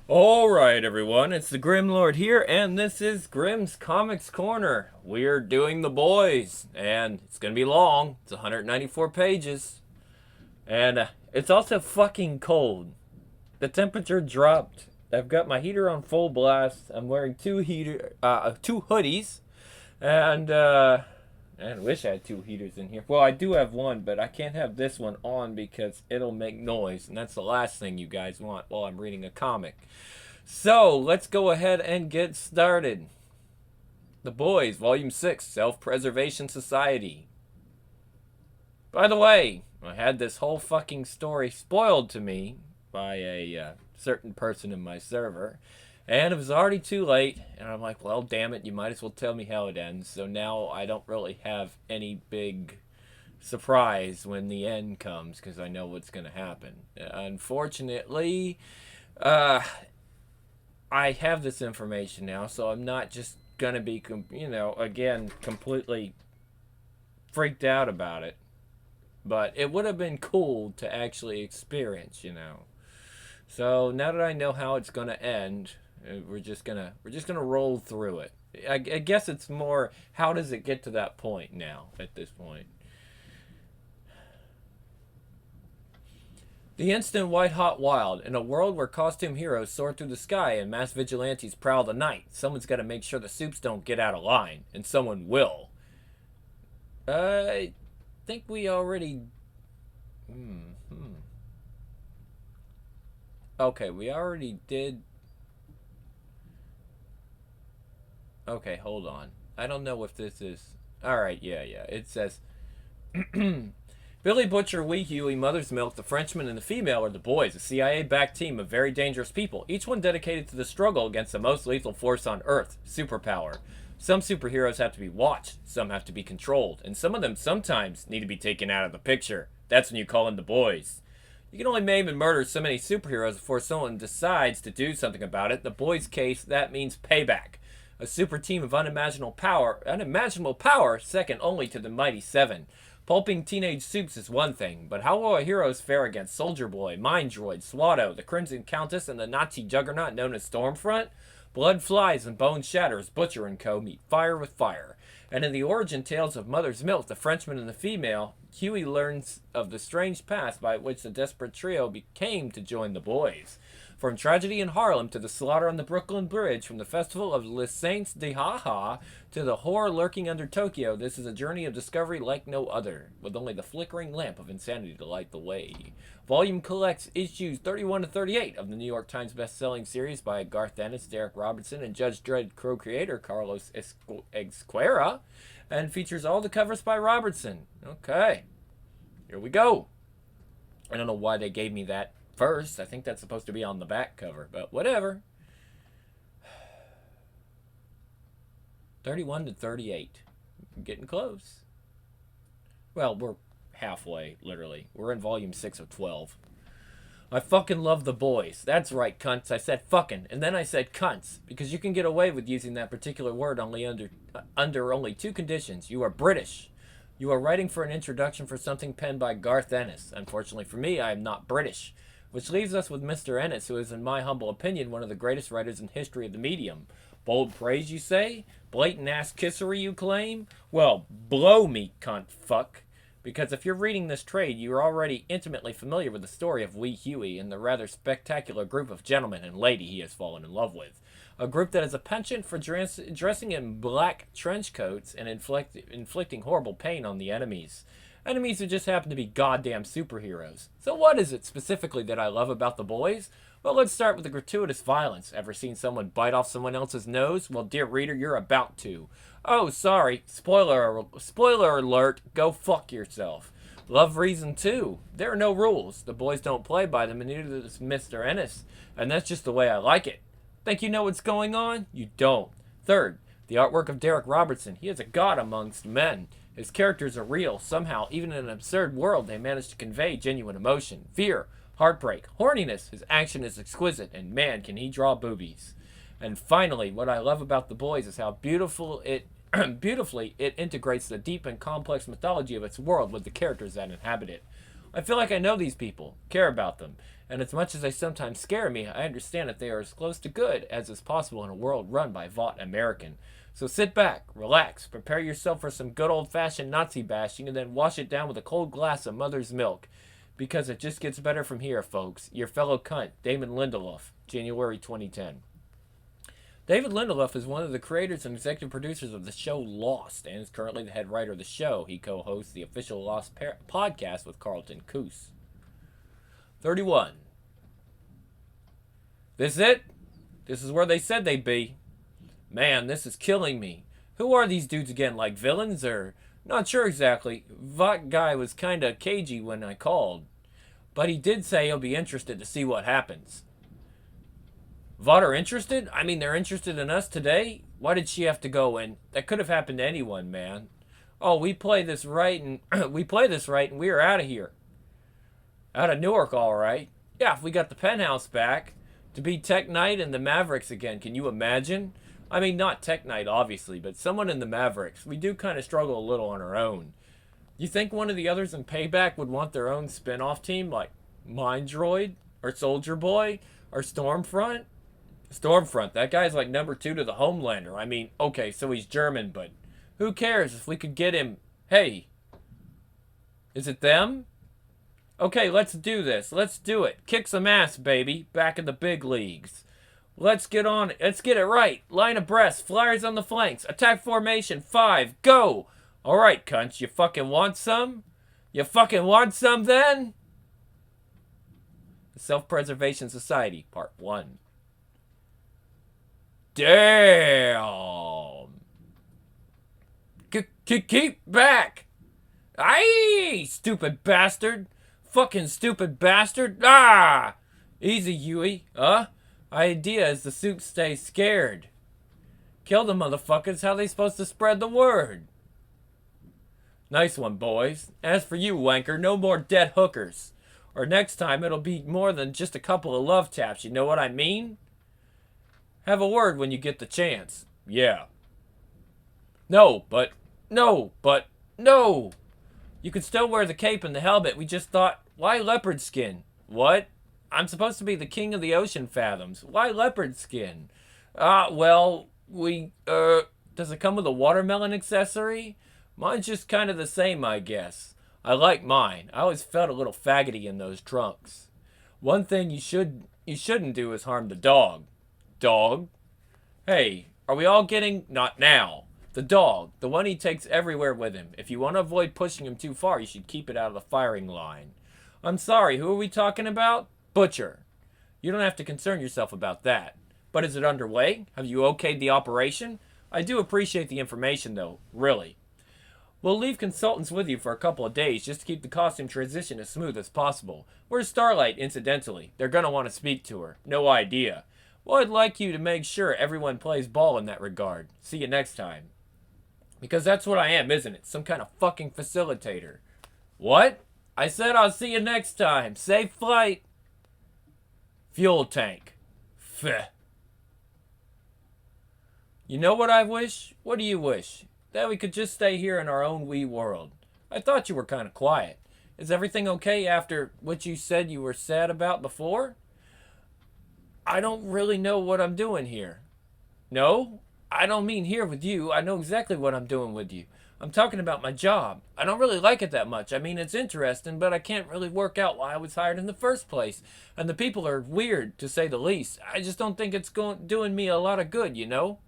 Alright, everyone, it's the Grim Lord here, and this is Grimm's Comics Corner. We're doing The Boys, and it's gonna be long. It's 194 pages. And it's also fucking cold. The temperature dropped. I've got my heater on full blast. I'm wearing two hoodies, and I wish I had two heaters in here. Well, I do have one, but I can't have this one on because it'll make noise, and that's the last thing you guys want while I'm reading a comic. So, let's go ahead and get started. The Boys, Volume 6, Self-Preservation Society. By the way, I had this whole fucking story spoiled to me by a certain person in my server, and it was already too late, and I'm like, well, damn it, you might as well tell me how it ends, so now I don't really have any big surprise when the end comes, because I know what's going to happen. Unfortunately, I have this information now, so I'm not just gonna be, again, completely freaked out about it. But it would have been cool to actually experience. So now that I know how it's gonna end, we're just gonna roll through it. I guess it's more, how does it get to that point now? At this point, the instant white hot wild. In a world where costume heroes soar through the sky and mass vigilantes prowl the night, someone's got to make sure the soups don't get out of line, and someone will. I think we already. Okay, we already did. Okay, hold on. I don't know if this is. Alright, yeah. It says. Billy Butcher, Wee Huey, Mother's Milk, the Frenchman, and the Female are the Boys, a CIA-backed team of very dangerous people, each one dedicated to the struggle against the most lethal force on Earth, superpower. Some superheroes have to be watched, some have to be controlled, and some of them sometimes need to be taken out of the picture. That's when you call in the Boys. You can only maim and murder so many superheroes before someone decides to do something about it. The Boys' case, that means payback. A super team of unimaginable power, second only to the Mighty Seven. Pulping teenage soups is one thing, but how will our heroes fare against Soldier Boy, Mind Droid, Swatto, the Crimson Countess, and the Nazi juggernaut known as Stormfront? Blood flies and bone shatters, Butcher and co. meet fire with fire. And in the origin tales of Mother's Milk, the Frenchman and the Female, Huey learns of the strange path by which the desperate trio came to join the Boys. From tragedy in Harlem to the slaughter on the Brooklyn Bridge, from the festival of Les Saints de Ha Ha to the horror lurking under Tokyo, this is a journey of discovery like no other, with only the flickering lamp of insanity to light the way. Volume collects issues 31 to 38 of the New York Times best-selling series by Garth Ennis, Derek Robertson, and Judge Dredd co-creator Carlos Ezquerra, and features all the covers by Robertson. Okay, here we go. I don't know why they gave me that first. I think that's supposed to be on the back cover, but whatever. 31 to 38. I'm getting close. Well, we're halfway, literally. We're in volume 6 of 12. I fucking love the Boys. That's right, cunts. I said fucking, and then I said cunts, because you can get away with using that particular word only under only two conditions. You are British. You are writing for an introduction for something penned by Garth Ennis. Unfortunately for me, I am not British. Which leaves us with Mr. Ennis, who is, in my humble opinion, one of the greatest writers in history of the medium. Bold praise, you say? Blatant ass kissery, you claim? Well, blow me, cunt fuck. Because if you're reading this trade, you're already intimately familiar with the story of Wee Huey and the rather spectacular group of gentlemen and lady he has fallen in love with. A group that has a penchant for dressing in black trench coats and inflicting horrible pain on the enemies. Enemies who just happen to be goddamn superheroes. So what is it specifically that I love about the Boys? Well, let's start with the gratuitous violence. Ever seen someone bite off someone else's nose? Well, dear reader, you're about to. Oh, sorry. Spoiler alert. Go fuck yourself. Love reason 2. There are no rules. The Boys don't play by them, and neither does Mr. Ennis. And that's just the way I like it. Think you know what's going on? You don't. Third, the artwork of Derek Robertson. He is a god amongst men. His characters are real. Somehow, even in an absurd world, they manage to convey genuine emotion, fear, heartbreak, horniness. His action is exquisite, and man, can he draw boobies. And finally, what I love about The Boys is how beautifully it integrates the deep and complex mythology of its world with the characters that inhabit it. I feel like I know these people, care about them, And as much as they sometimes scare me, I understand that they are as close to good as is possible in a world run by Vought American. So sit back, relax, prepare yourself for some good old-fashioned Nazi bashing, and then wash it down with a cold glass of mother's milk. Because it just gets better from here, folks. Your fellow cunt, Damon Lindelof, January 2010. David Lindelof is one of the creators and executive producers of the show Lost, and is currently the head writer of the show. He co-hosts the official Lost podcast with Carlton Coos. 31. This it? This is where they said they'd be. Man, this is killing me. Who are these dudes again, like villains, or... Not sure exactly. Vought guy was kinda cagey when I called. But he did say he'll be interested to see what happens. Vought are interested? I mean, they're interested in us today? Why did she have to go? And that could have happened to anyone, man. Oh, we play this right, and we are out of here. Out of Newark, all right. Yeah, if we got the penthouse back. To be Tech Knight and the Mavericks again, can you imagine? I mean, not Tech Knight, obviously, but someone in the Mavericks. We do kind of struggle a little on our own. You think one of the others in Payback would want their own spin-off team, like Mind Droid, or Soldier Boy, or Stormfront? Stormfront, that guy's like number 2 to the Homelander. I mean, okay, so he's German, but who cares if we could get him? Hey, is it them? Okay, let's do this. Let's do it. Kick some ass, baby. Back in the big leagues. Let's get on it. Let's get it right. Line abreast. Flyers on the flanks. Attack formation. 5. Go. All right, cunts. You fucking want some? You fucking want some then? The Self-Preservation Society, Part 1. Damn. Keep back. Aye, stupid bastard. Fucking stupid bastard. Ah! Easy, Huey. Idea is the suit stay scared. Kill the motherfuckers. How they supposed to spread the word? Nice one, boys. As for you, wanker, no more dead hookers. Or next time it'll be more than just a couple of love taps, you know what I mean? Have a word when you get the chance. Yeah. No. You could still wear the cape and the helmet. We just thought, why leopard skin? What? I'm supposed to be the king of the ocean fathoms. Why leopard skin? Well, does it come with a watermelon accessory? Mine's just kind of the same, I guess. I like mine. I always felt a little faggoty in those trunks. One thing you shouldn't do is harm the dog. Dog? Hey, are we all getting... Not now. The dog. The one he takes everywhere with him. If you want to avoid pushing him too far, you should keep it out of the firing line. I'm sorry, who are we talking about? Butcher. You don't have to concern yourself about that. But is it underway? Have you okayed the operation? I do appreciate the information, though. Really. We'll leave consultants with you for a couple of days just to keep the costume transition as smooth as possible. Where's Starlight, incidentally? They're gonna want to speak to her. No idea. Well, I'd like you to make sure everyone plays ball in that regard. See you next time. Because that's what I am, isn't it? Some kind of fucking facilitator. What? I said I'll see you next time. Safe flight. Fuel tank. Pfeh. You know what I wish? What do you wish? That we could just stay here in our own wee world. I thought you were kind of quiet. Is everything okay after what you said you were sad about before? I don't really know what I'm doing here. No? I don't mean here with you. I know exactly what I'm doing with you. I'm talking about my job. I don't really like it that much. I mean, it's interesting, but I can't really work out why I was hired in the first place. And the people are weird, to say the least. I just don't think it's doing me a lot of good, you know?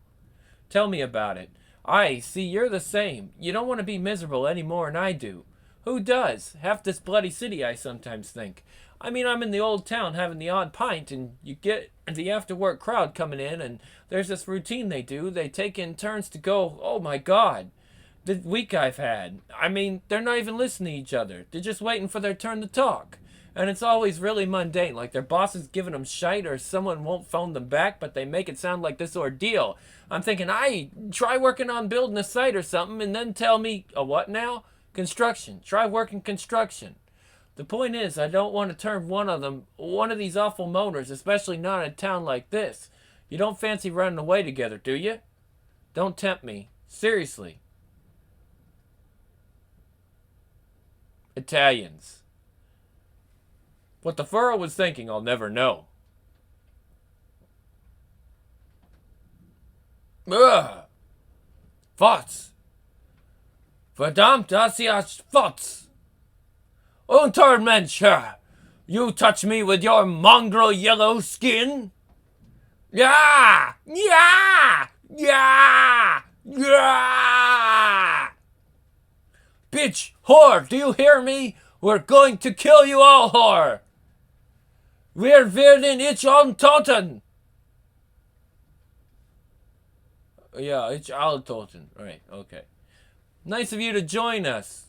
Tell me about it. I see you're the same. You don't want to be miserable any more than I do. Who does? Half this bloody city, I sometimes think. I mean, I'm in the old town having the odd pint, and you get the after-work crowd coming in, and there's this routine they do. They take in turns to go, oh my God, the week I've had. I mean, they're not even listening to each other. They're just waiting for their turn to talk. And it's always really mundane, like their boss is giving them shite or someone won't phone them back, but they make it sound like this ordeal. I'm thinking, try working on building a site or something, and then tell me, a what now? Construction. Try working construction. The point is, I don't want to turn one of these awful moaners, especially not in a town like this. You don't fancy running away together, do you? Don't tempt me. Seriously. Italians. What the furrow was thinking, I'll never know. Ugh. Was? Verdammt, das ist was. Untermensch, you touch me with your mongrel yellow skin? Yeah! Yeah! Yeah! Yeah! Bitch, whore, do you hear me? We're going to kill you all, whore! Wir werden ich untoten! Yeah, it's Altoten. Right, okay. Nice of you to join us.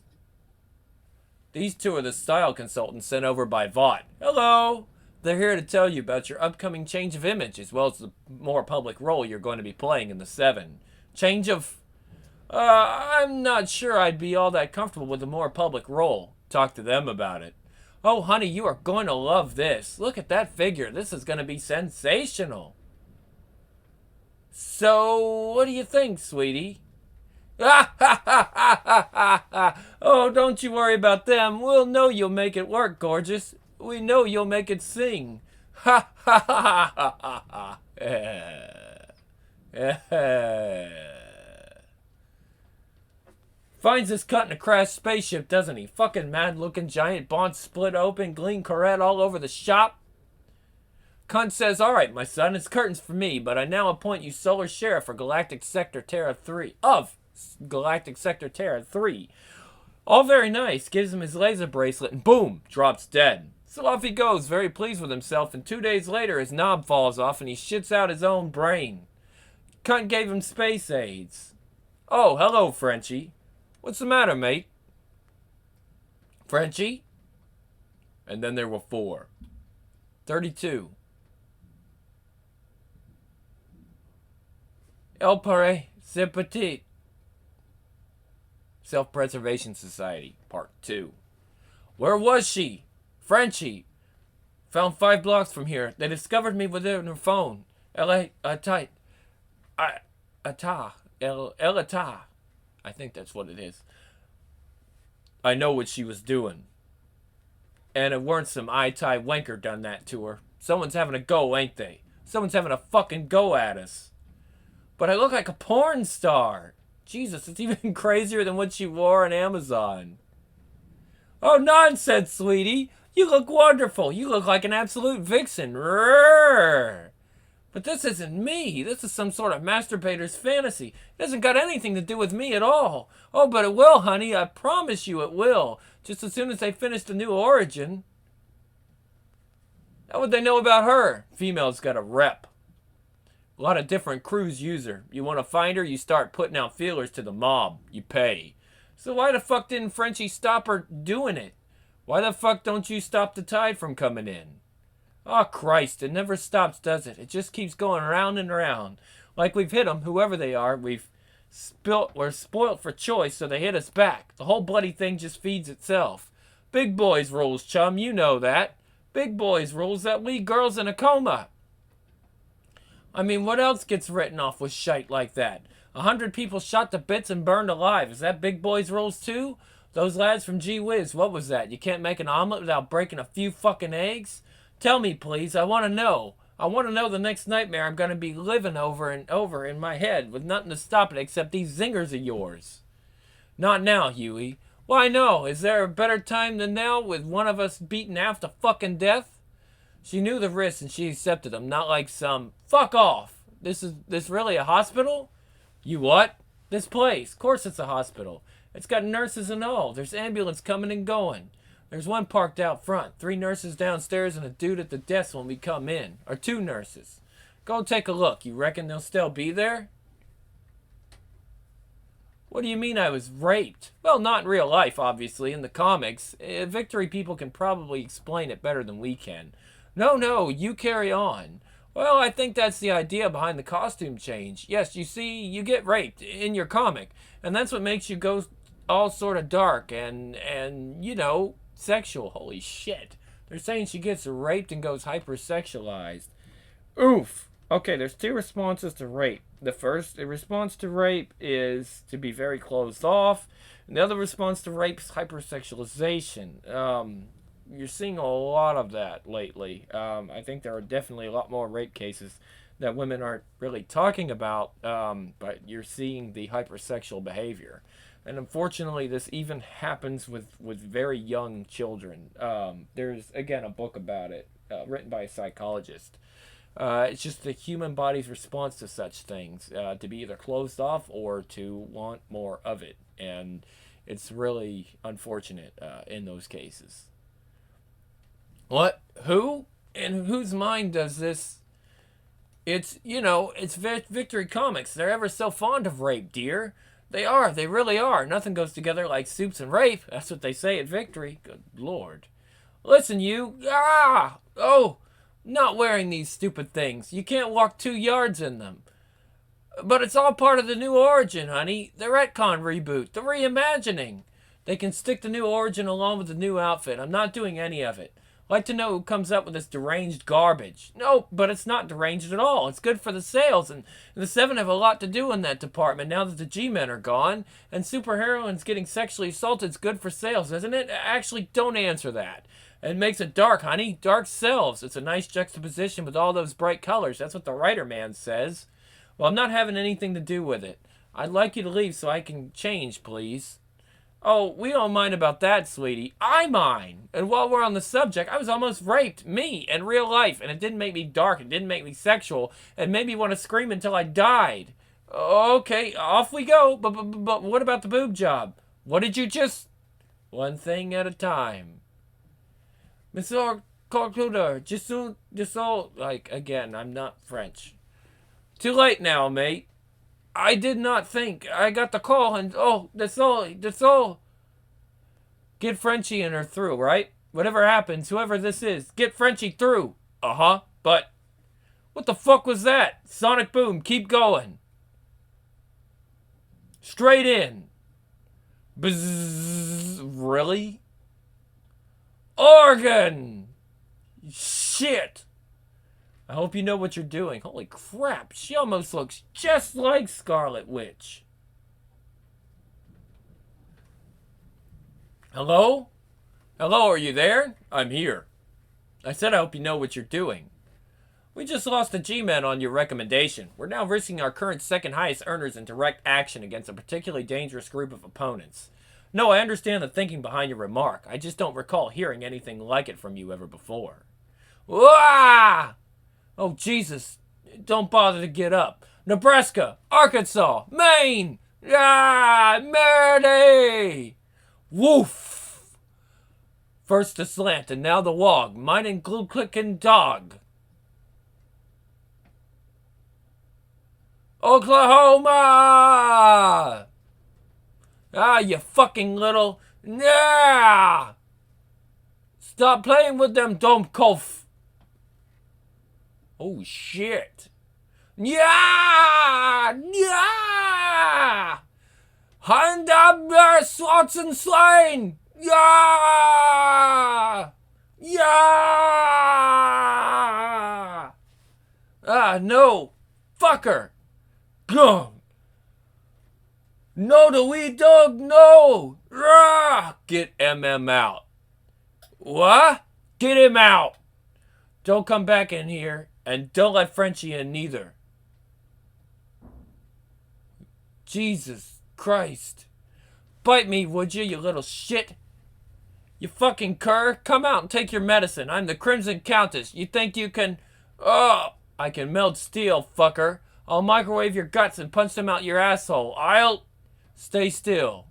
These two are the style consultants sent over by Vought. Hello! They're here to tell you about your upcoming change of image, as well as the more public role you're going to be playing in the 7. Change of... I'm not sure I'd be all that comfortable with a more public role. Talk to them about it. Oh, honey, you are going to love this. Look at that figure. This is going to be sensational. So, what do you think, sweetie? Oh, don't you worry about them. We'll know you'll make it work, gorgeous. We know you'll make it sing. Ha ha ha ha ha ha. Finds us cut in a crashed spaceship, doesn't he? Fucking mad-looking giant bonds split open, gleam corette all over the shop. Cunt says, alright, my son, it's curtains for me, but I now appoint you Solar Sheriff for Galactic Sector Terra 3. Galactic Sector Terra 3. All very nice. Gives him his laser bracelet and boom, drops dead. So off he goes, very pleased with himself, and 2 days later his knob falls off and he shits out his own brain. Cunt gave him space AIDS. Oh, hello, Frenchie. What's the matter, mate? Frenchie? And then there were 4. 32. El pare, c'est petit. Self-Preservation Society, Part 2. Where was she? Frenchie. Found 5 blocks from here. They discovered me within her phone. Elle était. I think that's what it is. I know what she was doing. And it weren't some I-tie wanker done that to her. Someone's having a go, ain't they? Someone's having a fucking go at us. But I look like a porn star. Jesus, it's even crazier than what she wore on Amazon. Oh, nonsense, sweetie. You look wonderful. You look like an absolute vixen. Rrrr. But this isn't me. This is some sort of masturbator's fantasy. It hasn't got anything to do with me at all. Oh, but it will, honey. I promise you it will. Just as soon as they finish the new Origin. How would they know about her? Female's got a rep. A lot of different crews use her. You want to find her, you start putting out feelers to the mob. You pay. So why the fuck didn't Frenchie stop her doing it? Why the fuck don't you stop the tide from coming in? Oh, Christ, it never stops, does it? It just keeps going around and around. Like we've hit them, whoever they are. We're spoilt for choice, so they hit us back. The whole bloody thing just feeds itself. Big boys rules, chum, you know that. Big boys rules that leave girls in a coma. I mean, what else gets written off with shite like that? 100 people shot to bits and burned alive. Is that big boys rules too? Those lads from Gee Whiz, what was that? You can't make an omelet without breaking a few fucking eggs? Tell me, please. I want to know. I want to know the next nightmare I'm going to be living over and over in my head with nothing to stop it except these zingers of yours. Not now, Huey. Why no? Is there a better time than now with one of us beaten half to fucking death? She knew the risks and she accepted them, not like some... Fuck off! This really a hospital? You what? This place. Of course it's a hospital. It's got nurses and all. There's ambulance coming and going. There's one parked out front. 3 nurses downstairs and a dude at the desk when we come in. Or 2 nurses. Go take a look. You reckon they'll still be there? What do you mean I was raped? Well, not in real life, obviously. In the comics. Victory people can probably explain it better than we can. No, you carry on. Well, I think that's the idea behind the costume change. Yes, you see, you get raped in your comic. And that's what makes you go all sort of dark and you know, sexual. Holy shit. They're saying she gets raped and goes hypersexualized. Oof. Okay, there's 2 responses to rape. The first response to rape is to be very closed off. And the other response to rape is hypersexualization. you're seeing a lot of that lately. I think there are definitely a lot more rape cases that women aren't really talking about, but you're seeing the hypersexual behavior. And unfortunately, this even happens with very young children. There's, again, a book about it written by a psychologist. It's just the human body's response to such things, to be either closed off or to want more of it. And it's really unfortunate in those cases. What? Who? In whose mind does this? It's Victory Comics. They're ever so fond of rape, dear. They are. They really are. Nothing goes together like soups and rape. That's what they say at Victory. Good Lord. Listen, you. Ah! Oh! Not wearing these stupid things. You can't walk 2 yards in them. But it's all part of the new origin, honey. The retcon reboot. The reimagining. They can stick the new origin along with the new outfit. I'm not doing any of it. I'd like to know who comes up with this deranged garbage. No, but it's not deranged at all. It's good for the sales, and the Seven have a lot to do in that department now that the G-Men are gone, and superheroines getting sexually assaulted is good for sales, isn't it? Actually, don't answer that. It makes it dark, honey. Dark sells. It's a nice juxtaposition with all those bright colors. That's what the writer man says. Well, I'm not having anything to do with it. I'd like you to leave so I can change, please. Oh, we don't mind about that, sweetie. I mind. And while we're on the subject, I was almost raped. Me, in real life. And it didn't make me dark. It didn't make me sexual. It made me want to scream until I died. Okay, off we go. But what about the boob job? What did you just... One thing at a time. Monsieur Concludeur, just all... Like, again, I'm not French. Too late now, mate. I did not think. I got the call and, that's all. Get Frenchie and her through, right? Whatever happens, whoever this is, get Frenchie through. Uh-huh, but what the fuck was that? Sonic boom, keep going. Straight in. Bzzz, really? Organ! Shit! I hope you know what you're doing. Holy crap, she almost looks just like Scarlet Witch. Hello? Hello, are you there? I'm here. I said I hope you know what you're doing. We just lost a G-Man on your recommendation. We're now risking our current second highest earners in direct action against a particularly dangerous group of opponents. No, I understand the thinking behind your remark. I just don't recall hearing anything like it from you ever before. Wah! Oh, Jesus. Don't bother to get up. Nebraska, Arkansas, Maine. Ah, Merdy. Woof. First the slant and now the wog. Mine and glue clicking dog. Oklahoma. Ah, you fucking little... Nah. Stop playing with them Domkopf. Oh, shit. Yeah! Yeah! Hand up their slots and slain! Yeah! Yeah! Ah, no. Fucker. Gum. No, the wee dog, no! Rah! Get MM out. What? Get him out! Don't come back in here. And don't let Frenchie in neither. Jesus Christ. Bite me, would you little shit? You fucking cur. Come out and take your medicine. I'm the Crimson Countess. You think you can... Oh, I can melt steel, fucker. I'll microwave your guts and punch them out your asshole. I'll... Stay still.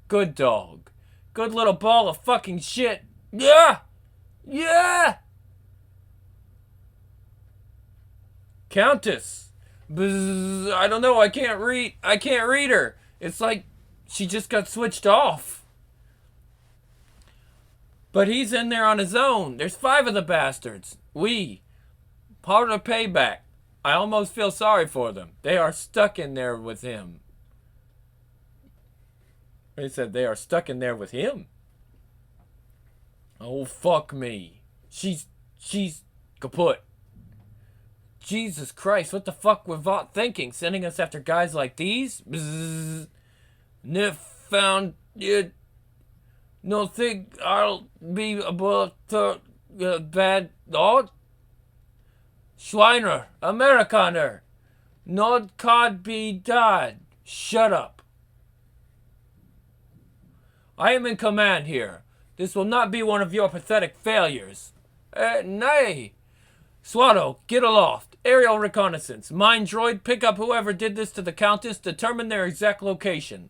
Good dog. Good little ball of fucking shit. Yeah! Yeah! Countess. Bzz, I don't know. I can't read her. It's like she just got switched off. But he's in there on his own. There's 5 of the bastards. Part of payback. I almost feel sorry for them. They are stuck in there with him. They said they are stuck in there with him. Oh, fuck me. She's kaput. Jesus Christ, what the fuck were Vought thinking? Sending us after guys like these? Bzzz. Nif found it. No think I'll be able to bad dog? Schweiner, Amerikaner, not cod be dad. Shut up. I am in command here. This will not be one of your pathetic failures. Nay. Swallow, get aloft. Aerial reconnaissance. Mine droid, pick up whoever did this to the Countess, determine their exact location.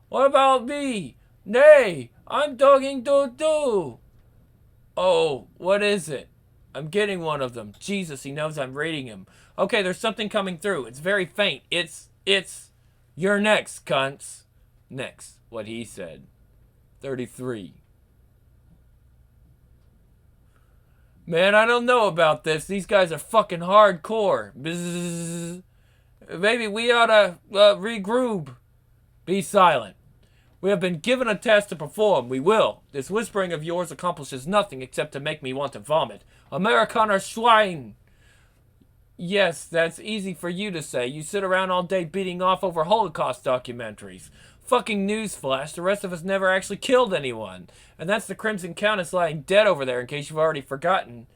What about me? Nay, I'm dogging doo-doo. Oh, what is it? I'm getting one of them. Jesus, he knows I'm raiding him. Okay, there's something coming through. It's very faint. You're next, cunts. Next, what he said. 33. Man, I don't know about this. These guys are fucking hardcore. Bzzz. Maybe we ought to regroup. Be silent. We have been given a task to perform. We will. This whispering of yours accomplishes nothing except to make me want to vomit. Amerikaner Schwein. Yes, that's easy for you to say. You sit around all day beating off over Holocaust documentaries. Fucking newsflash, the rest of us never actually killed anyone. And that's the Crimson Countess lying dead over there, in case you've already forgotten.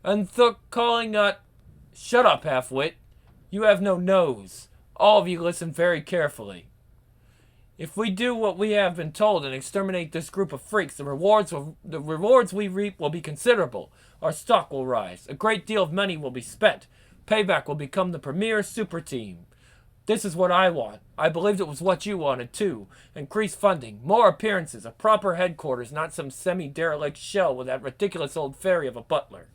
And calling Shut up, half-wit. You have no nose. All of you listen very carefully. If we do what we have been told and exterminate this group of freaks, the rewards we reap will be considerable. Our stock will rise. A great deal of money will be spent. Payback will become the premier super team. This is what I want. I believed it was what you wanted, too. Increased funding, more appearances, a proper headquarters, not some semi-derelict shell with that ridiculous old fairy of a butler.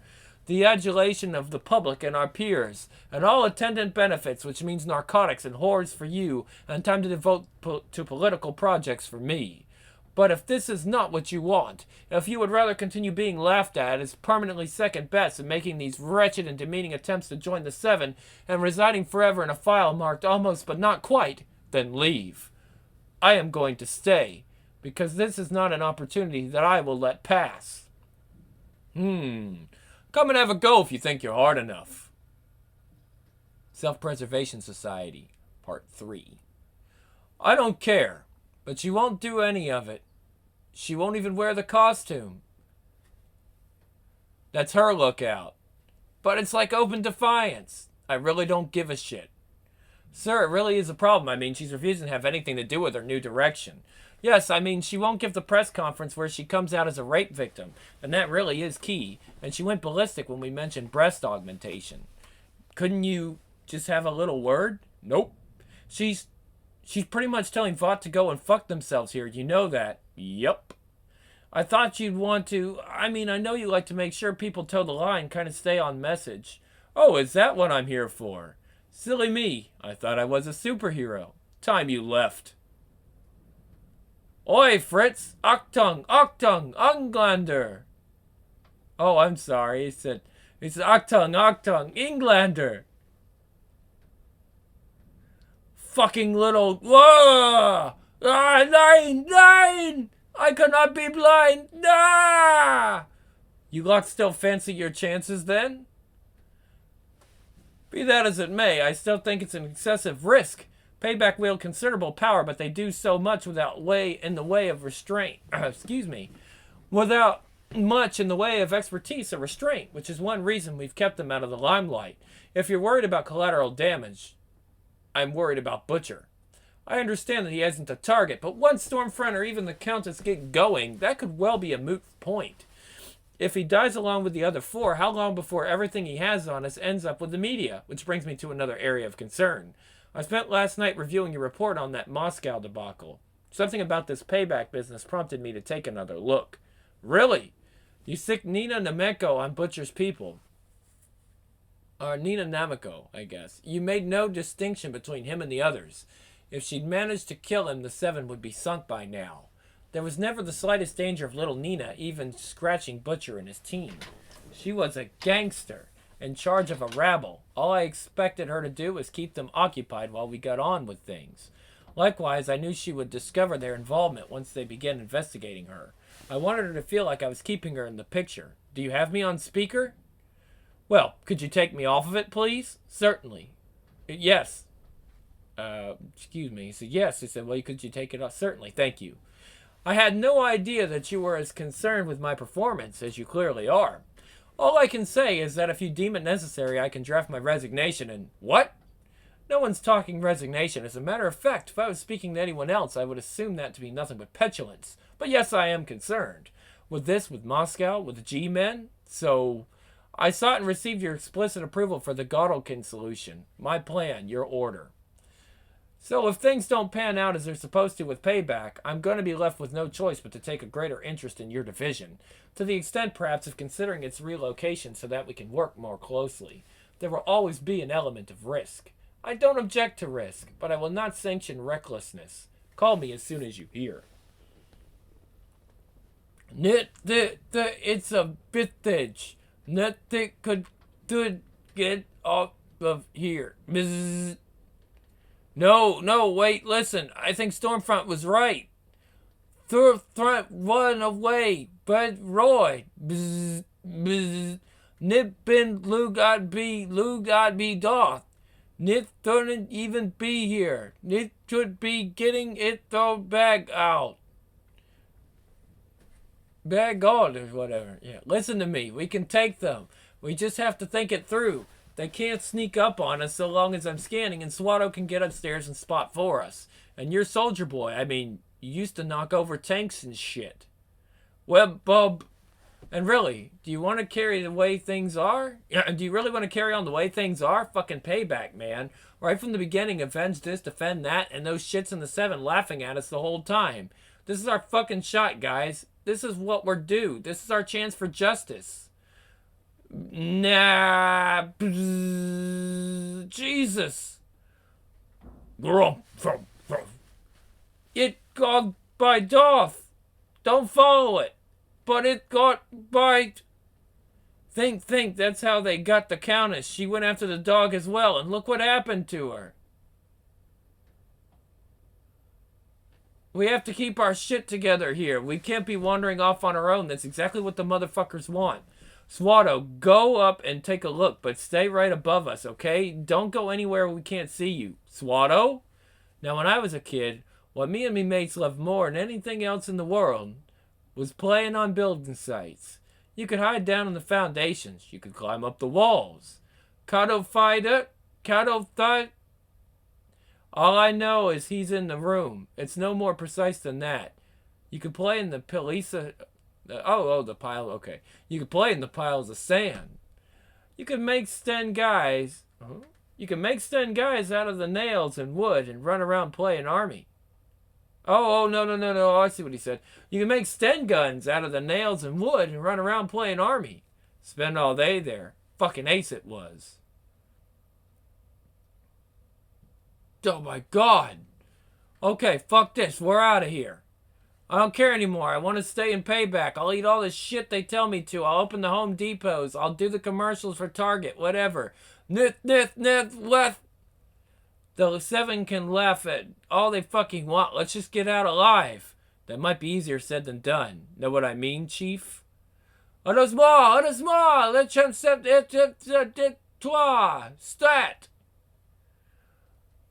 The adulation of the public and our peers, and all attendant benefits, which means narcotics and whores for you, and time to devote to political projects for me. But if this is not what you want, if you would rather continue being laughed at as permanently second best and making these wretched and demeaning attempts to join the Seven and residing forever in a file marked almost but not quite, then leave. I am going to stay, because this is not an opportunity that I will let pass. Come and have a go if you think you're hard enough. Self-Preservation Society, Part 3. I don't care, but she won't do any of it. She won't even wear the costume. That's her lookout. But it's like open defiance. I really don't give a shit. Sir, it really is a problem. I mean, she's refusing to have anything to do with her new direction. Yes, I mean, she won't give the press conference where she comes out as a rape victim, and that really is key. And she went ballistic when we mentioned breast augmentation. Couldn't you just have a little word? Nope. She's pretty much telling Vought to go and fuck themselves here. You know that. Yup. I thought you'd want to... I mean, I know you like to make sure people toe the line, kind of stay on message. Oh, is that what I'm here for? Silly me. I thought I was a superhero. Time you left. Oi, Fritz! Achtung! Achtung! Englander! Oh, I'm sorry. He said Achtung! Achtung! Englander! Fucking little... Whoa! Ah, nein! Nein! I cannot be blind! Ah! You lot still fancy your chances then? Be that as it may, I still think it's an excessive risk. Payback wield considerable power, but they do so much in the way of restraint. Without much in the way of expertise or restraint, which is one reason we've kept them out of the limelight. If you're worried about collateral damage, I'm worried about Butcher. I understand that he isn't a target, but once Stormfront or even the Countess get going, that could well be a moot point. If he dies along with the other four, how long before everything he has on us ends up with the media? Which brings me to another area of concern. I spent last night reviewing your report on that Moscow debacle. Something about this payback business prompted me to take another look. Really? You sick Nina Nemeko on Butcher's people. Or Nina Namiko, I guess. You made no distinction between him and the others. If she'd managed to kill him, the Seven would be sunk by now. There was never the slightest danger of little Nina even scratching Butcher and his team. She was a gangster, in charge of a rabble. All I expected her to do was keep them occupied while we got on with things. Likewise, I knew she would discover their involvement once they began investigating her. I wanted her to feel like I was keeping her in the picture. Do you have me on speaker? Well, could you take me off of it, please? Certainly. Yes. Excuse me. He said, yes. He said, well, could you take it off? Certainly. Thank you. I had no idea that you were as concerned with my performance as you clearly are. All I can say is that if you deem it necessary, I can draft my resignation and... What? No one's talking resignation. As a matter of fact, if I was speaking to anyone else, I would assume that to be nothing but petulance. But yes, I am concerned. With Moscow, with the G-men. So, I sought and received your explicit approval for the Godolkin solution. My plan, your order. So if things don't pan out as they're supposed to with payback, I'm going to be left with no choice but to take a greater interest in your division, to the extent perhaps of considering its relocation so that we can work more closely. There will always be an element of risk. I don't object to risk, but I will not sanction recklessness. Call me as soon as you hear. It's a bittage. Nothing could get off of here. Bzz. No, wait, listen. I think Stormfront was right. Stormfront run away. But Roy. Bzz, bzz. Nip bin Lugod be doth. Nip don't even be here. Nip should be getting it the bag out. Bag on or whatever. Yeah, listen to me. We can take them. We just have to think it through. They can't sneak up on us so long as I'm scanning, and Swatto can get upstairs and spot for us. And you're Soldier Boy. I mean, you used to knock over tanks and shit. Well, Bob, and really, do you want to carry the way things are? Do you really want to carry on the way things are? Fucking payback, man. Right from the beginning, avenge this, defend that, and those shits in the 7 laughing at us the whole time. This is our fucking shot, guys. This is what we're due. This is our chance for justice. Nah, Jesus. It got by Darth. Don't follow it. But it got by... Think, that's how they got the Countess. She went after the dog as well, and look what happened to her. We have to keep our shit together here. We can't be wandering off on our own. That's exactly what the motherfuckers want. Swatto, go up and take a look, but stay right above us, okay? Don't go anywhere we can't see you. Swatto? Now, when I was a kid, what me and me mates loved more than anything else in the world was playing on building sites. You could hide down in the foundations. You could climb up the walls. Codified. All I know is he's in the room. It's no more precise than that. You could play in the Pelisa... the pile, okay. You could play in the piles of sand. You could make Sten guys... You can make Sten guys out of the nails and wood and run around playing army. No. I see what he said. You can make Sten guns out of the nails and wood and run around playing army. Spend all day there. Fucking ace it was. Oh my God. Okay, fuck this. We're out of here. I don't care anymore. I want to stay in payback. I'll eat all the shit they tell me to. I'll open the Home Depots. I'll do the commercials for Target. Whatever. Left. The 7 can laugh at all they fucking want. Let's just get out alive. That might be easier said than done. Know what I mean, Chief? Heureusement, le concept est toi. Stat.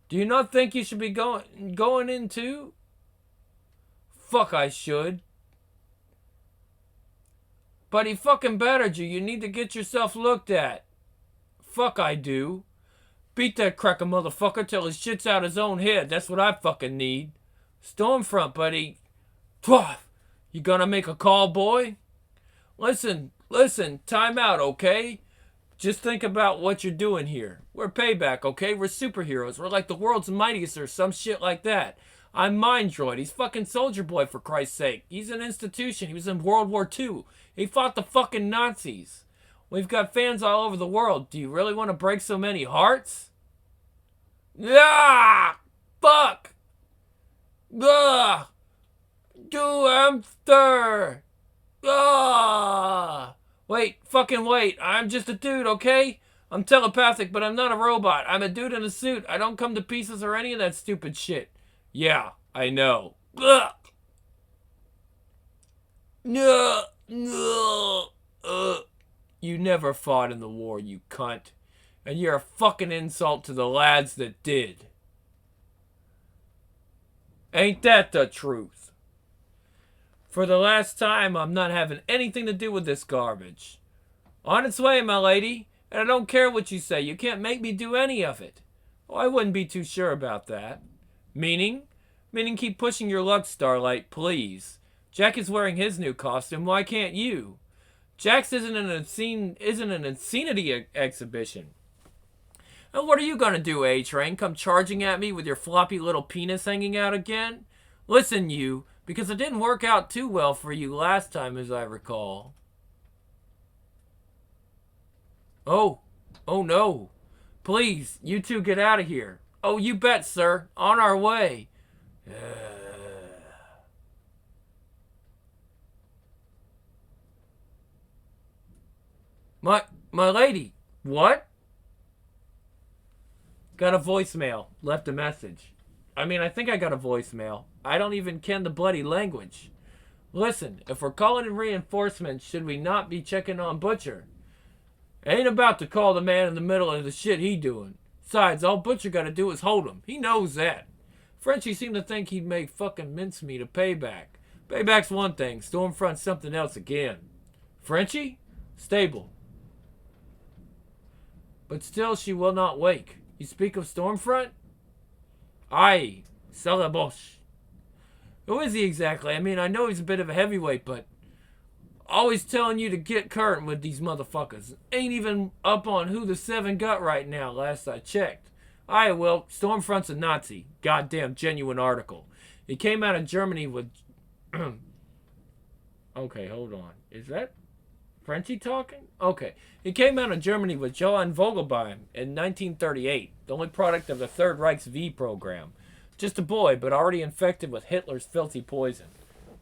Do you not think you should be going in too? Fuck, I should. But he fucking battered you. You need to get yourself looked at. Fuck, I do. Beat that cracker motherfucker till his shit's out his own head. That's what I fucking need. Stormfront, buddy. Twah! You gonna make a call, boy? Listen. Time out, okay? Just think about what you're doing here. We're payback, okay? We're superheroes. We're like the world's mightiest or some shit like that. I'm Mind Droid. He's fucking Soldier Boy, for Christ's sake. He's an institution. He was in World War II. He fought the fucking Nazis. We've got fans all over the world. Do you really want to break so many hearts? Ah! Fuck! Ugh! Do hamster! Ah! Wait. I'm just a dude, okay? I'm telepathic, but I'm not a robot. I'm a dude in a suit. I don't come to pieces or any of that stupid shit. Yeah, I know. Ugh! No. You never fought in the war, you cunt. And you're a fucking insult to the lads that did. Ain't that the truth? For the last time, I'm not having anything to do with this garbage. On its way, my lady, and I don't care what you say. You can't make me do any of it. Oh, I wouldn't be too sure about that. Meaning? Meaning keep pushing your luck, Starlight, please. Jack is wearing his new costume. Why can't you? Jack's isn't an insanity exhibition. And what are you gonna do, A-Train? Come charging at me with your floppy little penis hanging out again? Listen, you, because it didn't work out too well for you last time, as I recall. Oh no. Please, you two get out of here. Oh, you bet, sir. On our way. My lady. What? Got a voicemail. Left a message. I think I got a voicemail. I don't even ken the bloody language. Listen, if we're calling in reinforcements, should we not be checking on Butcher? Ain't about to call the man in the middle of the shit he doing. Besides, all Butcher gotta do is hold him. He knows that. Frenchie seemed to think he'd make fucking mincemeat of Payback. Payback's one thing, Stormfront's something else again. Frenchie? Stable. But still she will not wake. You speak of Stormfront? Aye, Salabosh. Who is he exactly? I know he's a bit of a heavyweight, but always telling you to get current with these motherfuckers. Ain't even up on who the Seven got right now, last I checked. Aye, well, Stormfront's a Nazi. Goddamn genuine article. He came out of Germany with... Okay, hold on. Is that Frenchie talking? Okay. He came out of Germany with Johann Vogelbaum in 1938, the only product of the Third Reich's V program. Just a boy, but already infected with Hitler's filthy poison.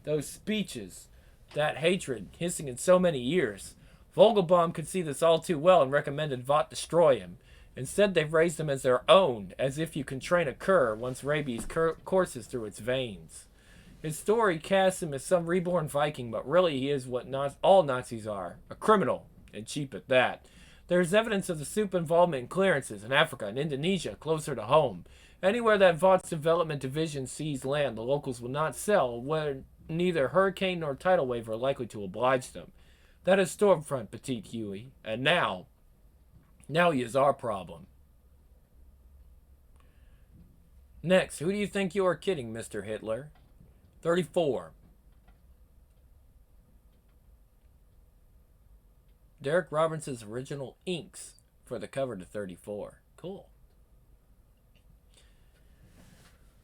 Those speeches... That hatred, hissing in so many years. Vogelbaum could see this all too well and recommended Vought destroy him. Instead, they've raised him as their own, as if you can train a cur once rabies courses through its veins. His story casts him as some reborn Viking, but really he is what all Nazis are, a criminal, and cheap at that. There is evidence of the soup involvement in clearances in Africa and Indonesia, closer to home. Anywhere that Vaught's development division sees land, the locals will not sell, where neither hurricane nor tidal wave are likely to oblige them. That is Stormfront, Petite Huey. And now he is our problem. Next, who do you think you are kidding, Mr. Hitler? 34. Derek Robinson's original inks for the cover to 34. Cool.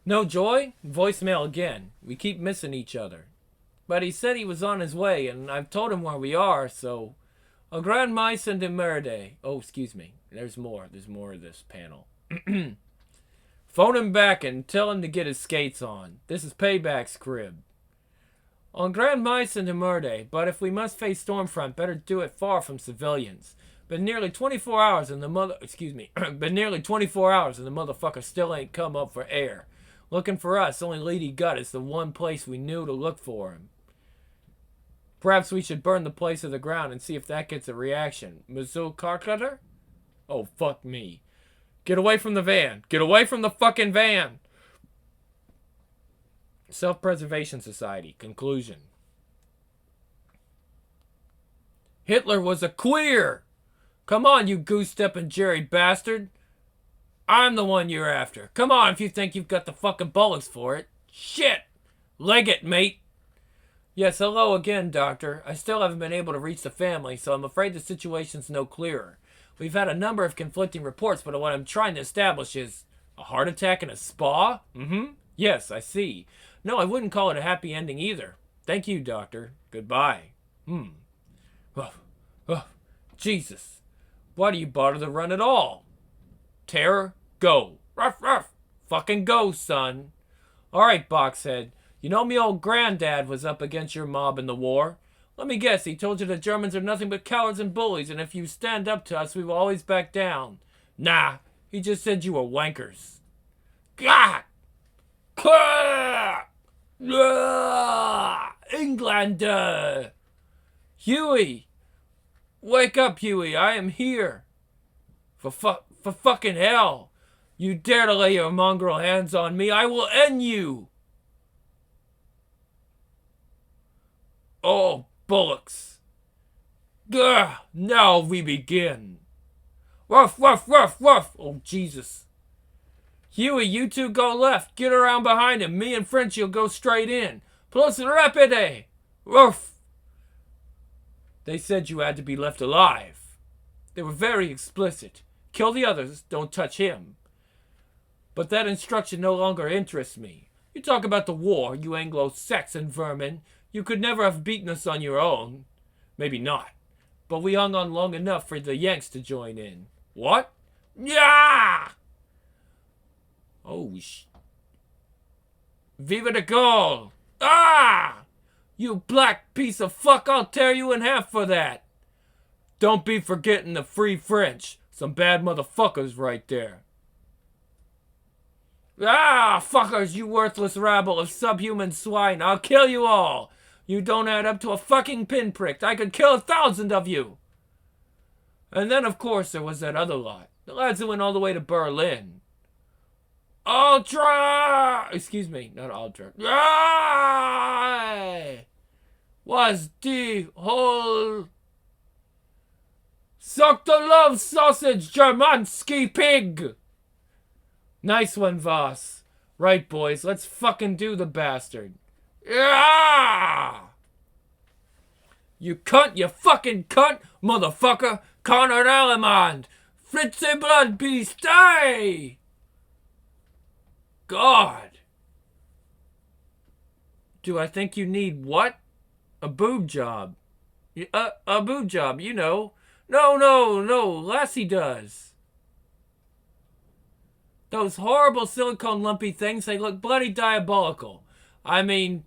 No joy? Voicemail again. We keep missing each other. But he said he was on his way, and I've told him where we are, so... A grand Maison de Merde. Oh, excuse me. There's more. There's more of this panel. Phone him back and tell him to get his skates on. This is Payback's crib. On Grand Maison de Merde, but if we must face Stormfront, better do it far from civilians. Been nearly 24 hours and the motherfucker still ain't come up for air. Looking for us, only Lady Gut is the one place we knew to look for him. Perhaps we should burn the place to the ground and see if that gets a reaction. Mizzou Carcutter? Oh, fuck me. Get away from the van. Get away from the fucking van. Self-Preservation Society. Conclusion. Hitler was a queer. Come on, you goose-stepping Jerry bastard. I'm the one you're after. Come on if you think you've got the fucking bullets for it. Shit. Leg it, mate. Yes, hello again, Doctor. I still haven't been able to reach the family, so I'm afraid the situation's no clearer. We've had a number of conflicting reports, but what I'm trying to establish is... A heart attack in a spa? Mm-hmm. Yes, I see. No, I wouldn't call it a happy ending either. Thank you, Doctor. Goodbye. Jesus. Why do you bother to run at all? Terror, go. Ruff, ruff. Fucking go, son. All right, Boxhead. You know me old granddad was up against your mob in the war. Let me guess, he told you the Germans are nothing but cowards and bullies, and if you stand up to us, we will always back down. Nah, he just said you were wankers. Gah! Englander! Huey! Wake up, Huey, I am here. For fucking hell. You dare to lay your mongrel hands on me, I will end you. Oh, bullocks. Gah, now we begin. Ruff, ruff, ruff, ruff. Oh, Jesus. Huey, you two go left. Get around behind him. Me and Frenchie will go straight in. Plus rapide. Ruff. They said you had to be left alive. They were very explicit. Kill the others, don't touch him. But that instruction no longer interests me. You talk about the war, you Anglo-Saxon vermin. You could never have beaten us on your own. Maybe not. But we hung on long enough for the Yanks to join in. What? Yeah! Oh, Viva the goal! Ah! You black piece of fuck, I'll tear you in half for that. Don't be forgetting the free French. Some bad motherfuckers right there. Ah, fuckers, you worthless rabble of subhuman swine. I'll kill you all. You don't add up to a fucking pinprick. I could kill 1,000 of you. And then, of course, there was that other lot. The lads who went all the way to Berlin. Ultra! Excuse me, not Ultra. Ah! Was the whole... Suck the love sausage, Germansky pig! Nice one, Voss. Right, boys, let's fucking do the bastard. Yeah! You cunt, you fucking cunt, motherfucker! Conrad Allemand! Fritze Blood Beast, die! God. Do I think you need what? A boob job. A boob job, you know. No, Lassie does. Those horrible silicone lumpy things, they look bloody diabolical. I mean,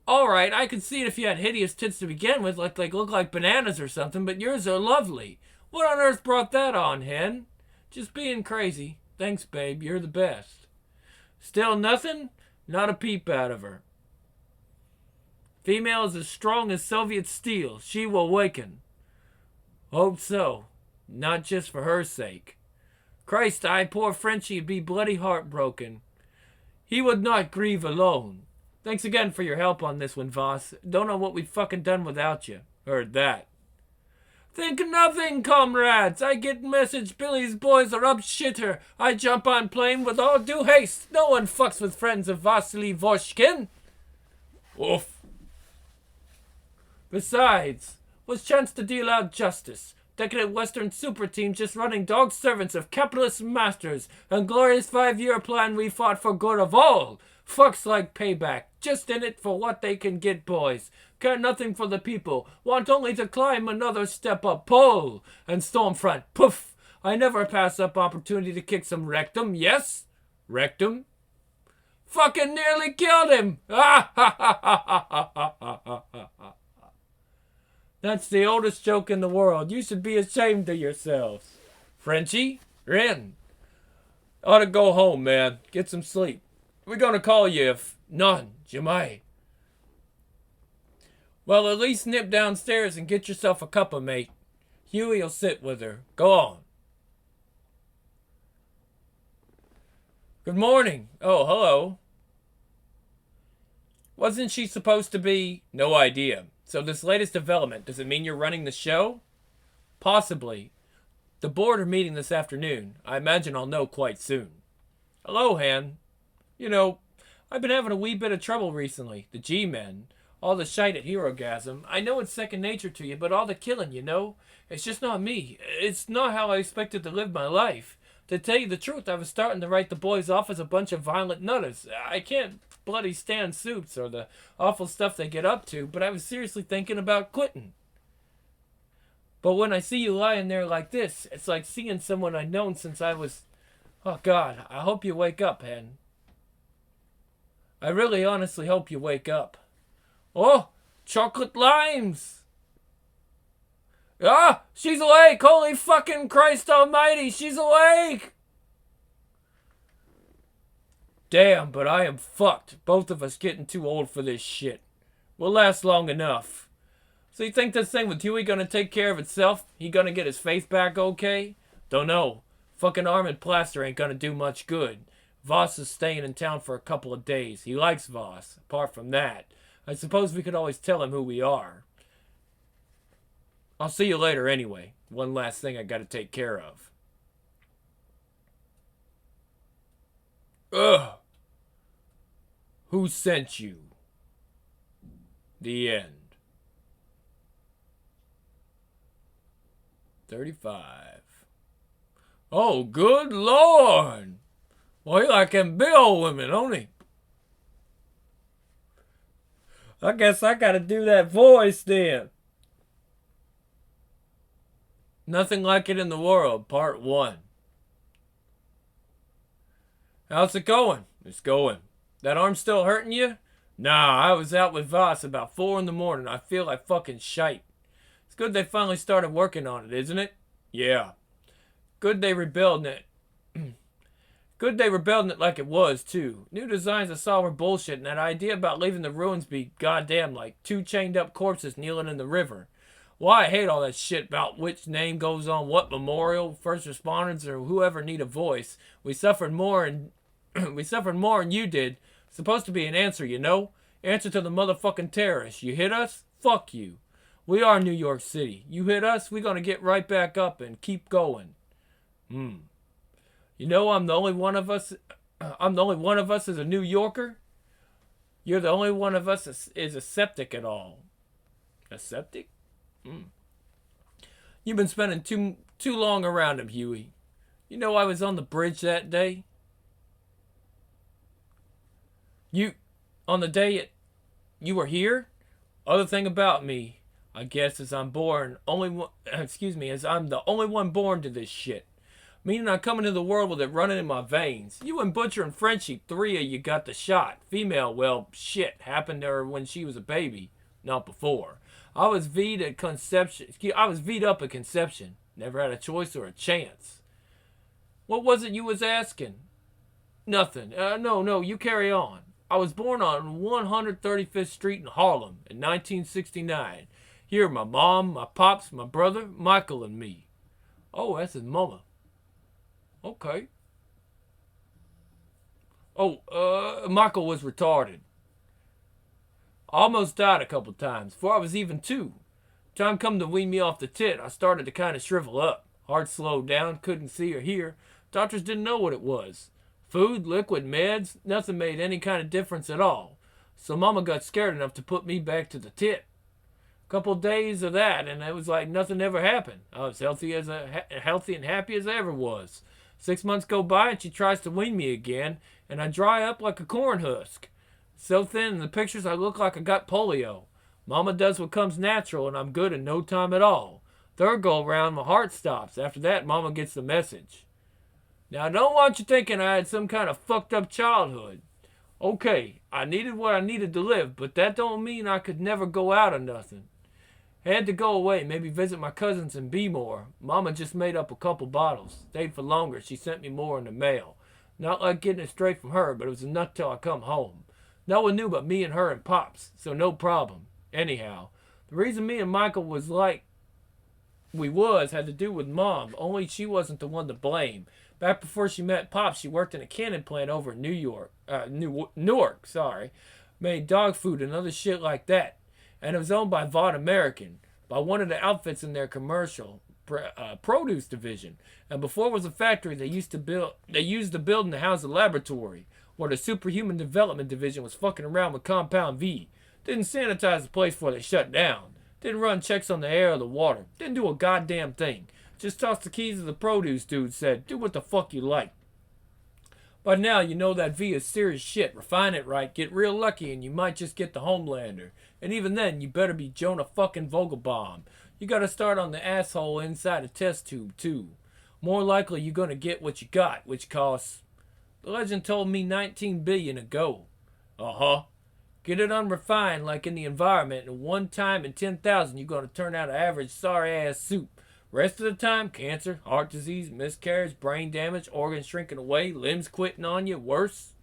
alright, I could see it if you had hideous tits to begin with, like they look like bananas or something, but yours are lovely. What on earth brought that on, hen? Just being crazy. Thanks, babe, you're the best. Still nothing? Not a peep out of her. Female is as strong as Soviet steel. She will waken. Hope so. Not just for her sake. Christ, poor Frenchie'd be bloody heartbroken. He would not grieve alone. Thanks again for your help on this one, Voss. Don't know what we'd fucking done without you. Heard that. Think nothing, comrades. I get message Billy's boys are up shitter. I jump on plane with all due haste. No one fucks with friends of Vasily Voshkin. Oof. Besides, was chance to deal out justice. Decadent Western super team just running dog servants of capitalist masters. And glorious 5-year plan we fought for good of all. Fucks like payback. Just in it for what they can get, boys. Care nothing for the people. Want only to climb another step up pole. And Stormfront, poof. I never pass up opportunity to kick some rectum. Yes? Rectum? Fucking nearly killed him. Ah ha ha ha ha ha ha ha ha. That's the oldest joke in the world. You should be ashamed of yourselves. Frenchie, Ren. Ought to go home, man. Get some sleep. We're gonna call you if none, Jamai. Well, at least nip downstairs and get yourself a cuppa, mate. Huey'll sit with her. Go on. Good morning. Oh, hello. Wasn't she supposed to be? No idea. So this latest development, does it mean you're running the show? Possibly. The board are meeting this afternoon. I imagine I'll know quite soon. Hello, Han. You know, I've been having a wee bit of trouble recently. The G-men. All the shite at Herogasm. I know it's second nature to you, but all the killing, you know? It's just not me. It's not how I expected to live my life. To tell you the truth, I was starting to write the boys off as a bunch of violent nutters. I can't bloody stand suits or the awful stuff they get up to, but I was seriously thinking about quitting. But when I see you lying there like this, it's like seeing someone I've known since I was... Oh, God, I hope you wake up, Hen. I really honestly hope you wake up. Oh, chocolate limes! Ah, she's awake! Holy fucking Christ almighty, she's awake! Damn, but I am fucked. Both of us getting too old for this shit. We'll last long enough. So you think this thing with Huey gonna take care of itself? He gonna get his faith back okay? Don't know. Fucking arm and plaster ain't gonna do much good. Voss is staying in town for a couple of days. He likes Voss. Apart from that, I suppose we could always tell him who we are. I'll see you later anyway. One last thing I gotta take care of. Ugh! Who sent you? The end. 35. Oh, good Lord! Well, he like them big old women, don't he? I guess I gotta do that voice then. Nothing Like It in the World, Part 1. How's it going? It's going. That arm still hurting you? Nah, I was out with Voss about 4 in the morning. I feel like fucking shite. It's good they finally started working on it, isn't it? Yeah. Good they rebuilding it. Good they rebuilding it like it was, too. New designs I saw were bullshit, and that idea about leaving the ruins be goddamn like 2 chained up corpses kneeling in the river. Why I hate all that shit about which name goes on what memorial, first responders, or whoever need a voice. We suffered more and we suffered more than you did. Supposed to be an answer, you know? Answer to the motherfucking terrorists. You hit us? Fuck you. We are New York City. You hit us, we gonna get right back up and keep going. You know I'm the only one of us as a New Yorker? You're the only one of us is a septic at all. A septic? You've been spending too long around him, Huey. You know I was on the bridge that day? On the day you were here? Other thing about me, I guess, is I'm the only one born to this shit. Meaning I come into the world with it running in my veins. You and Butcher and Frenchie, 3 of you got the shot. Female, well, shit, happened to her when she was a baby, not before. I was V'd at conception. I was V'd up at conception. Never had a choice or a chance. What was it you was asking? Nothing. No, you carry on. I was born on 135th Street in Harlem in 1969. Here, my mom, my pops, my brother, Michael, and me. Oh, that's his mama. Okay. Oh, Michael was retarded. Almost died a couple times, before I was even 2. Time come to wean me off the tit, I started to kind of shrivel up. Heart slowed down, couldn't see or hear. Doctors didn't know what it was. Food, liquid, meds, nothing made any kind of difference at all. So Mama got scared enough to put me back to the tit. Couple days of that, and it was like nothing ever happened. I was healthy and happy as I ever was. 6 months go by, and she tries to wean me again, and I dry up like a corn husk. So thin in the pictures I look like I got polio. Mama does what comes natural, and I'm good in no time at all. Third go around, my heart stops. After that, Mama gets the message. Now, I don't want you thinking I had some kind of fucked up childhood. Okay, I needed what I needed to live, but that don't mean I could never go out or nothing. Had to go away, maybe visit my cousins and be more. Mama just made up a couple bottles. Stayed for longer. She sent me more in the mail. Not like getting it straight from her, but it was enough till I come home. No one knew but me and her and Pops, so no problem. Anyhow, the reason me and Michael was like we was had to do with Mom, only she wasn't the one to blame. Back before she met Pops, she worked in a canning plant over in Newark, made dog food and other shit like that. And it was owned by Vought American, by one of the outfits in their commercial produce division. And before it was a factory, they used the building to house a laboratory, where the superhuman development division was fucking around with Compound V. Didn't sanitize the place before they shut down. Didn't run checks on the air or the water. Didn't do a goddamn thing. Just tossed the keys to the produce dude, said, do what the fuck you like. By now, you know that V is serious shit. Refine it right, get real lucky, and you might just get the Homelander. And even then, you better be Jonah fucking Vogelbaum. You gotta start on the asshole inside a test tube, too. More likely, you're gonna get what you got, which costs... The legend told me 19 billion ago. Uh-huh. Get it unrefined like in the environment, and one time in 10,000, you're gonna turn out an average sorry-ass soup. Rest of the time, cancer, heart disease, miscarriage, brain damage, organs shrinking away, limbs quitting on you, worse.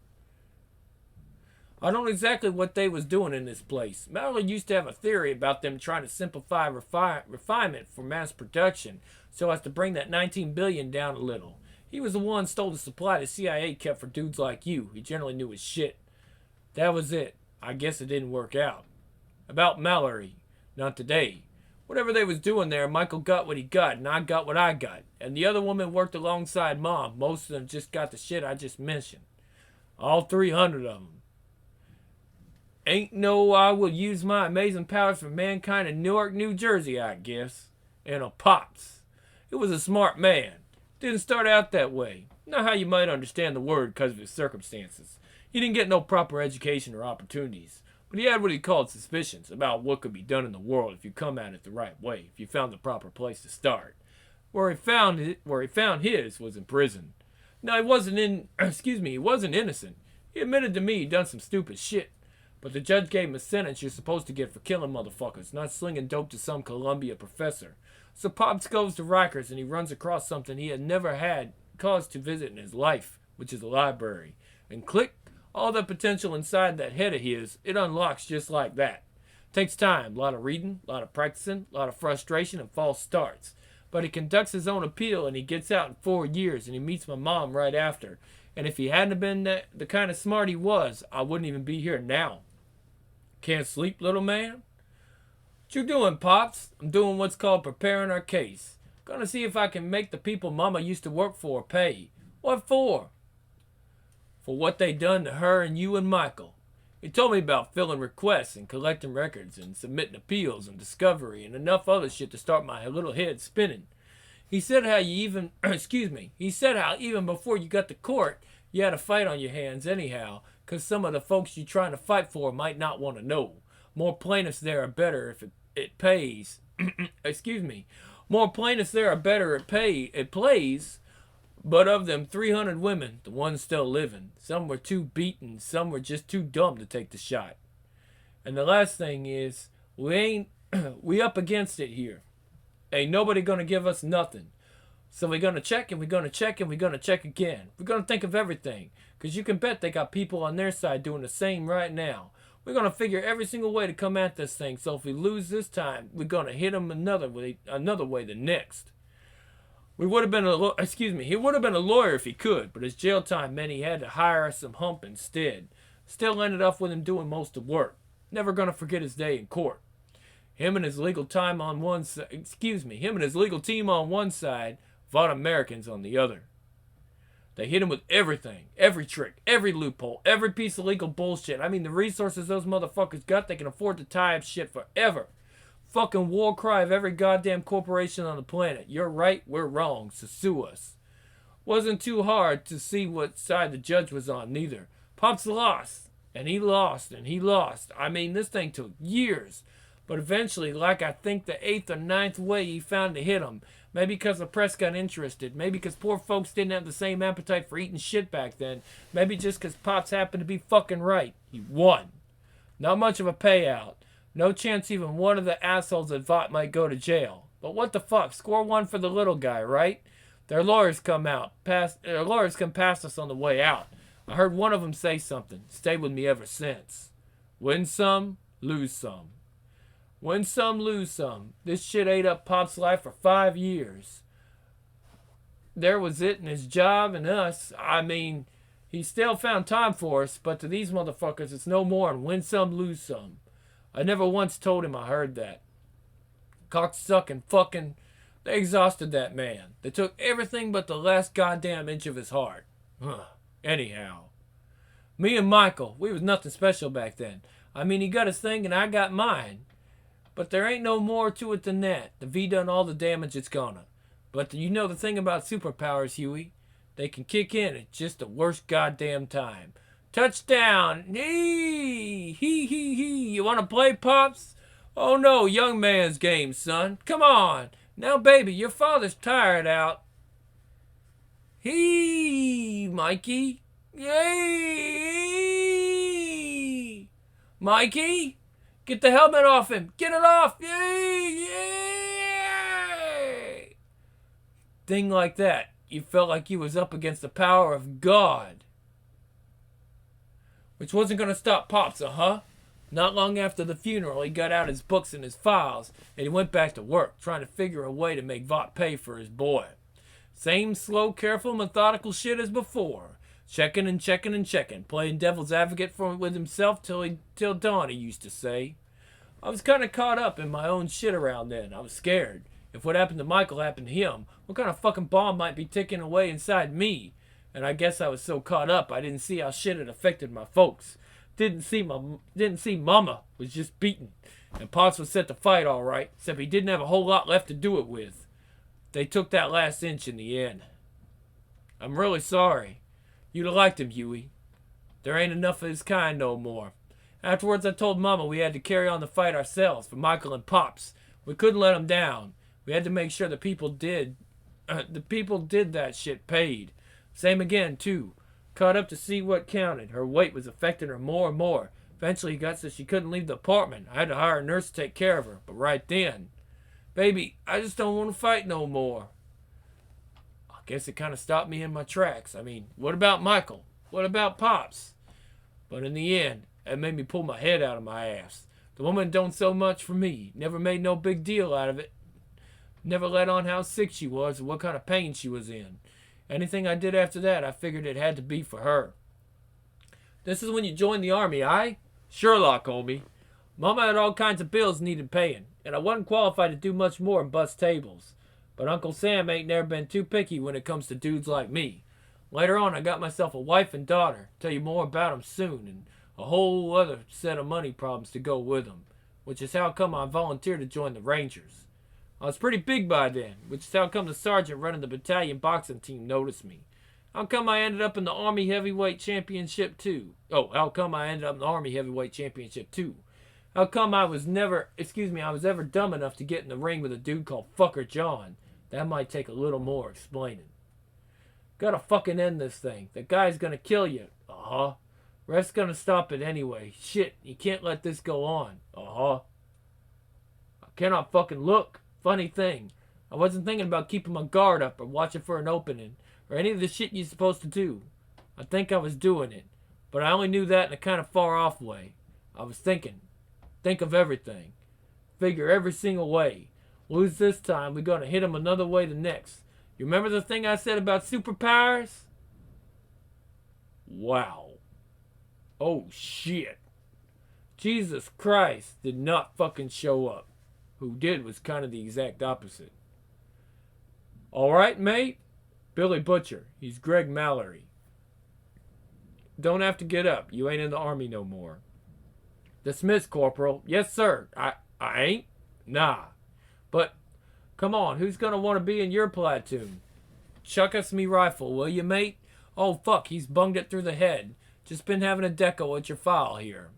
I don't know exactly what they was doing in this place. Mallory used to have a theory about them trying to simplify refinement for mass production so as to bring that 19 billion down a little. He was the one stole the supply the CIA kept for dudes like you. He generally knew his shit. That was it. I guess it didn't work out. About Mallory. Not today. Whatever they was doing there, Michael got what he got, and I got what I got. And the other woman worked alongside Mom. Most of them just got the shit I just mentioned. All 300 of them. Ain't no I will use my amazing powers for mankind in Newark, New Jersey, I guess. And a Pops. It was a smart man. Didn't start out that way. Not how you might understand the word because of his circumstances. He didn't get no proper education or opportunities. But he had what he called suspicions about what could be done in the world if you come at it the right way, if you found the proper place to start. Where he found his was in prison. Now he wasn't innocent. He admitted to me he'd done some stupid shit. But the judge gave him a sentence you're supposed to get for killing motherfuckers, not slinging dope to some Columbia professor. So Pops goes to Rikers and he runs across something he had never had cause to visit in his life, which is a library. And click, all the potential inside that head of his, it unlocks just like that. Takes time, a lot of reading, a lot of practicing, a lot of frustration and false starts. But he conducts his own appeal and he gets out in 4 years and he meets my mom right after. And if he hadn't been the kind of smart he was, I wouldn't even be here now. Can't sleep, little man? What you doing, Pops? I'm doing what's called preparing our case. Gonna see if I can make the people Mama used to work for pay. What for? For what they done to her and you and Michael. He told me about filling requests and collecting records and submitting appeals and discovery and enough other shit to start my little head spinning. He said how he said how even before you got to court, you had a fight on your hands anyhow, because some of the folks you're trying to fight for might not want to know. More plaintiffs there are better if it pays. More plaintiffs there are better it plays. But of them 300 women, the ones still living, some were too beaten, some were just too dumb to take the shot. And the last thing is, we up against it here. Ain't nobody gonna give us nothing. So we're gonna check and we're gonna check and we're gonna check again. We're gonna think of everything. Because you can bet they got people on their side doing the same right now. We're gonna figure every single way to come at this thing. So if we lose this time, we're gonna hit them another way the next. He would have been a lawyer if he could, but his jail time meant he had to hire some hump instead. Still ended up with him doing most of the work. Never gonna forget his day in court. Him and his legal team on one side, fought Americans on the other. They hit him with everything, every trick, every loophole, every piece of legal bullshit. I mean, the resources those motherfuckers got, they can afford to tie up shit forever. Fucking war cry of every goddamn corporation on the planet. You're right, we're wrong, so sue us. Wasn't too hard to see what side the judge was on, neither. Pops lost, and he lost, and he lost. I mean, this thing took years. But eventually, like I think the 8th or 9th way he found to hit him. Maybe because the press got interested. Maybe because poor folks didn't have the same appetite for eating shit back then. Maybe just because Pops happened to be fucking right. He won. Not much of a payout. No chance even one of the assholes that fought might go to jail. But what the fuck? Score one for the little guy, right? Their lawyers come past us on the way out. I heard one of them say something. Stayed with me ever since. Win some, lose some. Win some, lose some. This shit ate up Pop's life for 5 years. There was it and his job and us. I mean, he still found time for us, but to these motherfuckers, it's no more than win some, lose some. I never once told him I heard that. Cocksucking fucking... They exhausted that man. They took everything but the last goddamn inch of his heart. Anyhow. Me and Michael, we was nothing special back then. I mean, he got his thing and I got mine. But there ain't no more to it than that. The V done all the damage it's gonna. But you know the thing about superpowers, Huey? They can kick in at just the worst goddamn time. Touchdown! Hee! Hee hee hee! You wanna play, Pops? Oh no, young man's game, son. Come on! Now, baby, your father's tired out. Hee! Mikey! Yay! Mikey! Get the helmet off him! Get it off! Yay! Yay! Thing like that. You felt like you was up against the power of God. Which wasn't going to stop Pops, Not long after the funeral, he got out his books and his files, and he went back to work, trying to figure a way to make Vought pay for his boy. Same slow, careful, methodical shit as before. Checking and checking and checking, playing devil's advocate with himself till dawn, he used to say. I was kind of caught up in my own shit around then. I was scared. If what happened to Michael happened to him, what kind of fucking bomb might be ticking away inside me? And I guess I was so caught up I didn't see how shit had affected my folks. Didn't see Mama was just beaten. And Pops was set to fight all right, except he didn't have a whole lot left to do it with. They took that last inch in the end. I'm really sorry. You'd have liked him, Huey. There ain't enough of his kind no more. Afterwards, I told Mama we had to carry on the fight ourselves for Michael and Pops. We couldn't let them down. We had to make sure the people did that shit paid. Same again, too. Caught up to see what counted. Her weight was affecting her more and more. Eventually, it got so she couldn't leave the apartment. I had to hire a nurse to take care of her. But right then, baby, I just don't want to fight no more. I guess it kind of stopped me in my tracks. I mean, what about Michael? What about Pops? But in the end, it made me pull my head out of my ass. The woman done so much for me. Never made no big deal out of it. Never let on how sick she was or what kind of pain she was in. Anything I did after that, I figured it had to be for her. This is when you joined the army, aye? Sherlock, homie. Mama had all kinds of bills needed paying, and I wasn't qualified to do much more than bust tables. But Uncle Sam ain't never been too picky when it comes to dudes like me. Later on, I got myself a wife and daughter. Tell you more about 'em soon, and a whole other set of money problems to go with 'em, which is how come I volunteered to join the Rangers. I was pretty big by then, which is how come the sergeant running the battalion boxing team noticed me. How come I ended up in the Army Heavyweight Championship too? How come I ended up in the Army Heavyweight Championship too? How come I was ever dumb enough to get in the ring with a dude called Fucker John? That might take a little more explaining. Gotta fucking end this thing. The guy's gonna kill you. Uh-huh. Ref's gonna stop it anyway. Shit, you can't let this go on. Uh-huh. I cannot fucking look. Funny thing, I wasn't thinking about keeping my guard up or watching for an opening or any of the shit you're supposed to do. I think I was doing it, but I only knew that in a kind of far off way. I was thinking. Think of everything. Figure every single way. Lose this time, we're gonna hit him another way the next. You remember the thing I said about superpowers? Wow. Oh shit. Jesus Christ did not fucking show up. Who did was kind of the exact opposite. All right, mate? Billy Butcher. He's Greg Mallory. Don't have to get up. You ain't in the army no more. Dismissed, Corporal. Yes, sir. I ain't? Nah. But, come on, who's gonna want to be in your platoon? Chuck us me rifle, will you, mate? Oh, fuck, he's bunged it through the head. Just been having a deco at your file here.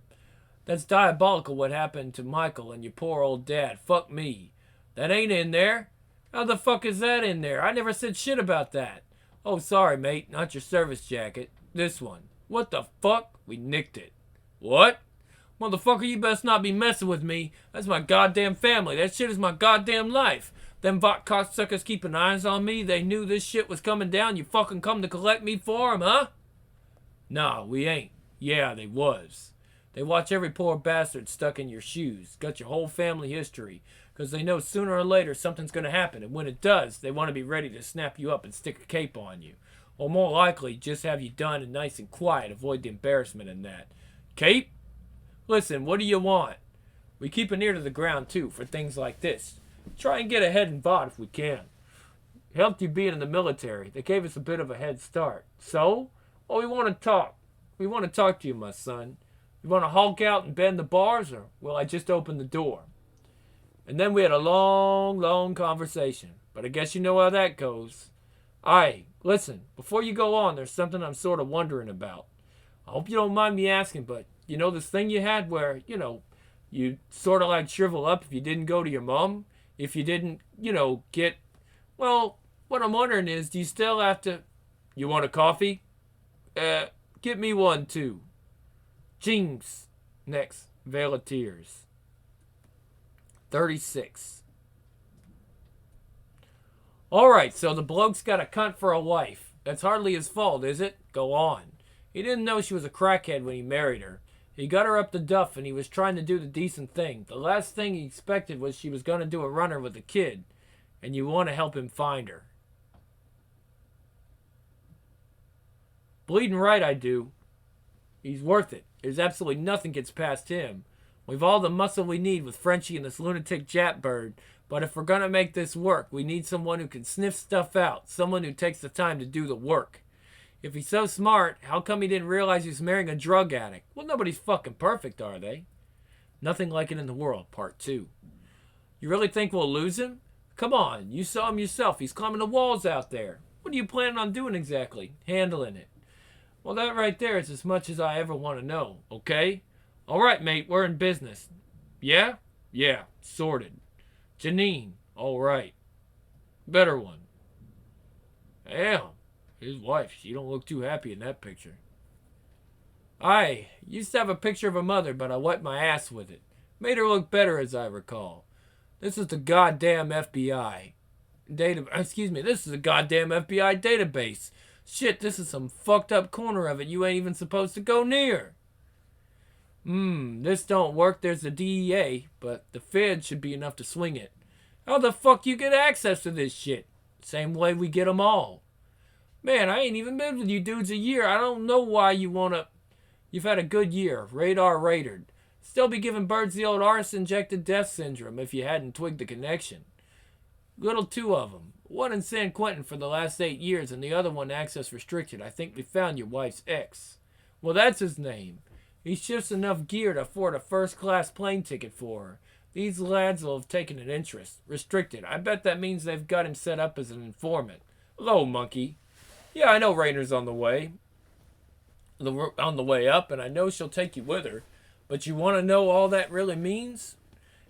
That's diabolical what happened to Michael and your poor old dad. Fuck me. That ain't in there. How the fuck is that in there? I never said shit about that. Oh, sorry, mate. Not your service jacket. This one. What the fuck? We nicked it. What? Motherfucker, you best not be messing with me. That's my goddamn family. That shit is my goddamn life. Them Vought cocksuckers keeping eyes on me. They knew this shit was coming down. You fucking come to collect me for 'em, huh? Nah, we ain't. Yeah, they was. They watch every poor bastard stuck in your shoes. Got your whole family history. Because they know sooner or later something's going to happen. And when it does, they want to be ready to snap you up and stick a cape on you. Or more likely, just have you done and nice and quiet. Avoid the embarrassment in that. Cape? Listen, what do you want? We keep an ear to the ground, too, for things like this. Try and get ahead in Vought if we can. Helped you being in the military. They gave us a bit of a head start. So? Well, we want to talk. We want to talk to you, my son. You want to hulk out and bend the bars, or will I just open the door? And then we had a long, long conversation. But I guess you know how that goes. Aye, listen, before you go on, there's something I'm sort of wondering about. I hope you don't mind me asking, but you know this thing you had where, you sort of like shrivel up if you didn't go to your mom? If you didn't, get... Well, what I'm wondering is, do you still have to... You want a coffee? Get me one, too. Jinx. Next. Veil of Tears. 36. Alright, so the bloke's got a cunt for a wife. That's hardly his fault, is it? Go on. He didn't know she was a crackhead when he married her. He got her up the duff and he was trying to do the decent thing. The last thing he expected was she was going to do a runner with a kid. And you want to help him find her. Bleeding right I do. He's worth it. There's absolutely nothing gets past him. We've all the muscle we need with Frenchie and this lunatic Jap bird, but if we're gonna make this work, we need someone who can sniff stuff out, someone who takes the time to do the work. If he's so smart, how come he didn't realize he was marrying a drug addict? Well, nobody's fucking perfect, are they? Nothing like it in the world, part 2. You really think we'll lose him? Come on, you saw him yourself. He's climbing the walls out there. What are you planning on doing exactly? Handling it. Well, that right there is as much as I ever want to know, okay? All right, mate, we're in business. Yeah? Yeah, sorted. Janine, all right. Better one. Damn, his wife, she don't look too happy in that picture. I used to have a picture of her mother, but I wiped my ass with it. Made her look better, as I recall. This is the goddamn FBI. This is a goddamn FBI database. Shit, this is some fucked up corner of it you ain't even supposed to go near. This don't work. There's the DEA, but the feds should be enough to swing it. How the fuck you get access to this shit? Same way we get them all. Man, I ain't even been with you dudes a year. I don't know why you wanna... You've had a good year. Radar rated. Still be giving birds the old arse-injected death syndrome if you hadn't twigged the connection. Little 2 of them. One in San Quentin for the last 8 years and the other one access restricted. I think we found your wife's ex. Well, that's his name. He shifts enough gear to afford a first-class plane ticket for her. These lads will have taken an interest. Restricted. I bet that means they've got him set up as an informant. Hello, monkey. Yeah, I know Rainer's on the way. On the way up, and I know she'll take you with her. But you want to know all that really means?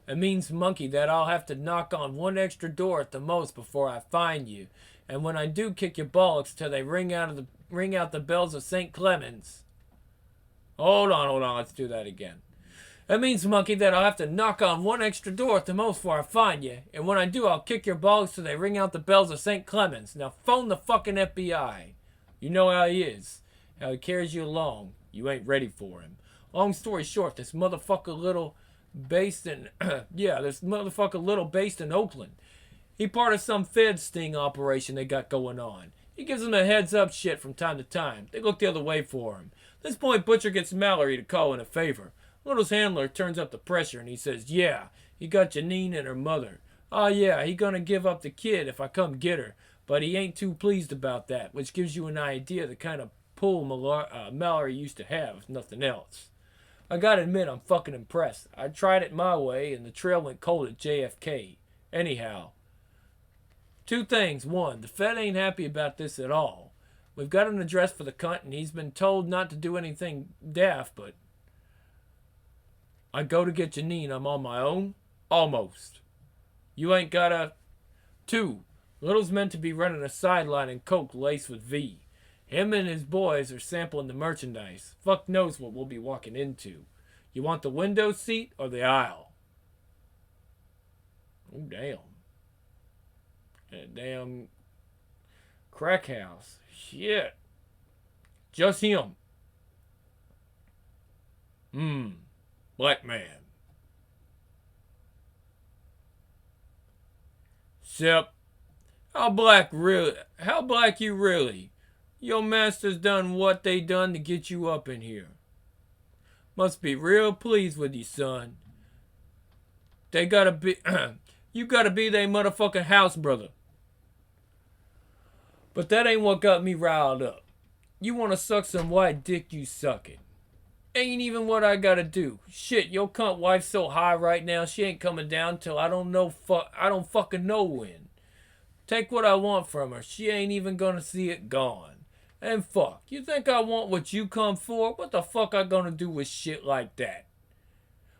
It means, monkey, that I'll have to knock on one extra door at the most before I find you. And when I do kick your bollocks till they ring out the bells of St. Clemens. Hold on, let's do that again. It means, monkey, that I'll have to knock on one extra door at the most before I find you. And when I do, I'll kick your bollocks till they ring out the bells of St. Clemens. Now phone the fucking FBI. You know how he is. How he carries you along. You ain't ready for him. Long story short, this motherfucker little based in Oakland. He part of some Fed sting operation they got going on. He gives them a heads up shit from time to time. They look the other way for him. At this point, Butcher gets Mallory to call in a favor. Little's handler turns up the pressure and he says, yeah, he got Janine and her mother. Oh yeah, he gonna give up the kid if I come get her. But he ain't too pleased about that, which gives you an idea of the kind of pull Mallory used to have, if nothing else. I gotta admit, I'm fucking impressed. I tried it my way, and the trail went cold at JFK. Anyhow, 2 things. 1, the Fed ain't happy about this at all. We've got an address for the cunt, and he's been told not to do anything daft, but... I go to get Janine, I'm on my own? Almost. You ain't gotta... 2, Little's meant to be running a sideline in coke laced with V. Him and his boys are sampling the merchandise. Fuck knows what we'll be walking into. You want the window seat or the aisle? Oh, damn. That damn crack house. Shit. Just him. Black man. Sep. How black you really? Your master's done what they done to get you up in here. Must be real pleased with you, son. They gotta be... you gotta be they motherfucking house brother. But that ain't what got me riled up. You wanna suck some white dick, you suck it. Ain't even what I gotta do. Shit, your cunt wife's so high right now, she ain't coming down till I don't fucking know when. Take what I want from her. She ain't even gonna see it gone. And fuck, you think I want what you come for? What the fuck I gonna do with shit like that?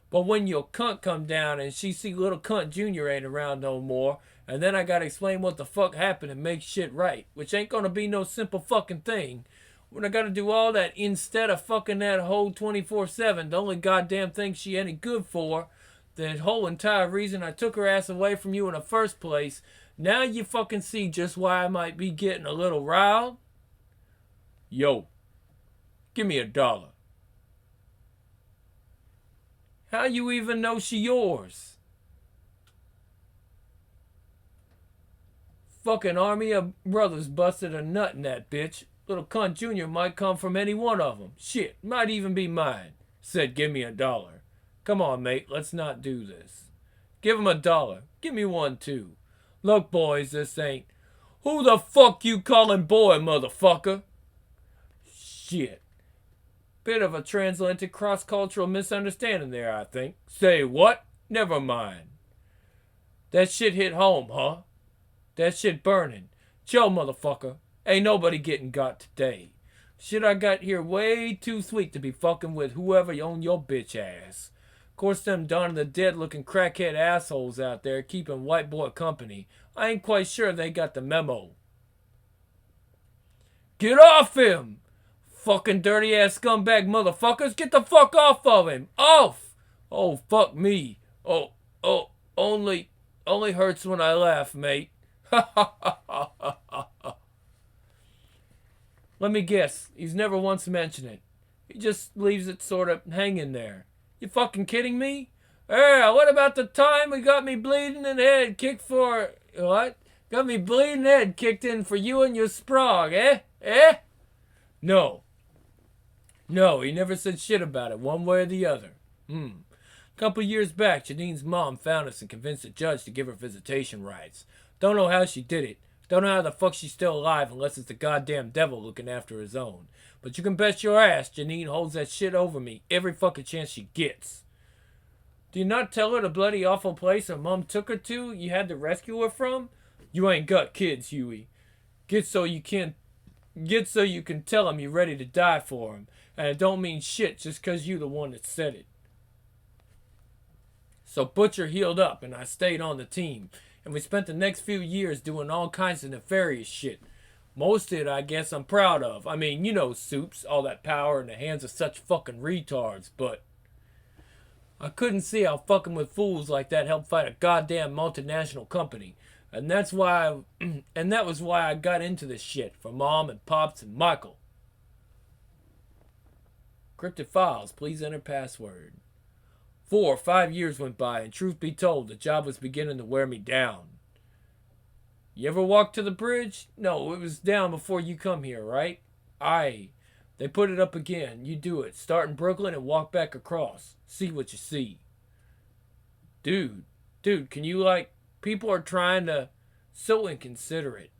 But when your cunt come down and she see little cunt Junior ain't around no more, and then I gotta explain what the fuck happened and make shit right, which ain't gonna be no simple fucking thing. When I gotta do all that instead of fucking that hoe 24/7, the only goddamn thing she any good for, the whole entire reason I took her ass away from you in the first place, now you fucking see just why I might be getting a little riled? Yo, give me $1. How you even know she yours? Fucking army of brothers busted a nut in that bitch. Little cunt Junior might come from any one of them. Shit, might even be mine. Said give me $1. Come on, mate, let's not do this. Give him $1. Give me one, too. Look, boys, this ain't... Who the fuck you calling boy, motherfucker? Shit. Bit of a transatlantic cross-cultural misunderstanding there, I think. Say what? Never mind. That shit hit home, huh? That shit burning. Chill, motherfucker. Ain't nobody getting got today. Shit I got here way too sweet to be fucking with whoever owned your bitch ass. Of course, them Dawn of the Dead looking crackhead assholes out there keeping white boy company. I ain't quite sure they got the memo. Get off him! Fucking dirty ass scumbag motherfuckers, get the fuck off of him! Off! Oh, fuck me. Oh, only hurts when I laugh, mate. Ha ha ha ha ha ha. Let me guess, he's never once mentioned it. He just leaves it sort of hanging there. You fucking kidding me? What about the time we got me bleeding in the head kicked for... What? Got me bleeding head kicked in for you and your sprog, eh? No, he never said shit about it, one way or the other. Couple years back, Janine's mom found us and convinced the judge to give her visitation rights. Don't know how she did it. Don't know how the fuck she's still alive unless it's the goddamn devil looking after his own. But you can bet your ass Janine holds that shit over me every fucking chance she gets. Do you not tell her the bloody awful place her mom took her to you had to rescue her from? You ain't got kids, Huey. Get so you can tell him you're ready to die for him. And it don't mean shit just 'cause you the one that said it. So Butcher healed up and I stayed on the team. And we spent the next few years doing all kinds of nefarious shit. Most of it, I guess, I'm proud of. I mean, you know, Soups, all that power in the hands of such fucking retards, but I couldn't see how fucking with fools like that helped fight a goddamn multinational company. And that was why I got into this shit, for Mom and Pops and Michael. Cryptic files, please enter password. 4 or 5 years went by, and truth be told, the job was beginning to wear me down. You ever walk to the bridge? No, it was down before you come here, right? Aye. They put it up again. You do it. Start in Brooklyn and walk back across. See what you see. Dude, can you, people are trying to... So inconsiderate.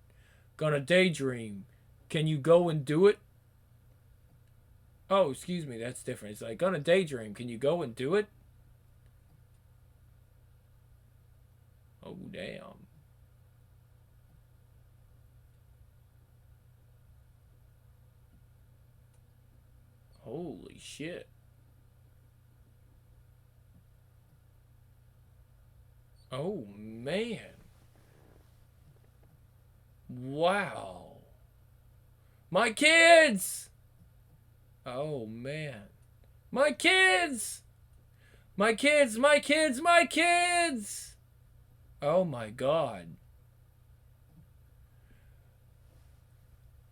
Gonna daydream. Can you go and do it? Oh, excuse me, that's different. It's like, gonna daydream. Can you go and do it? Oh, damn. Holy shit. Oh, man. Wow. My kids! Oh, man. My kids! My kids! Oh my god.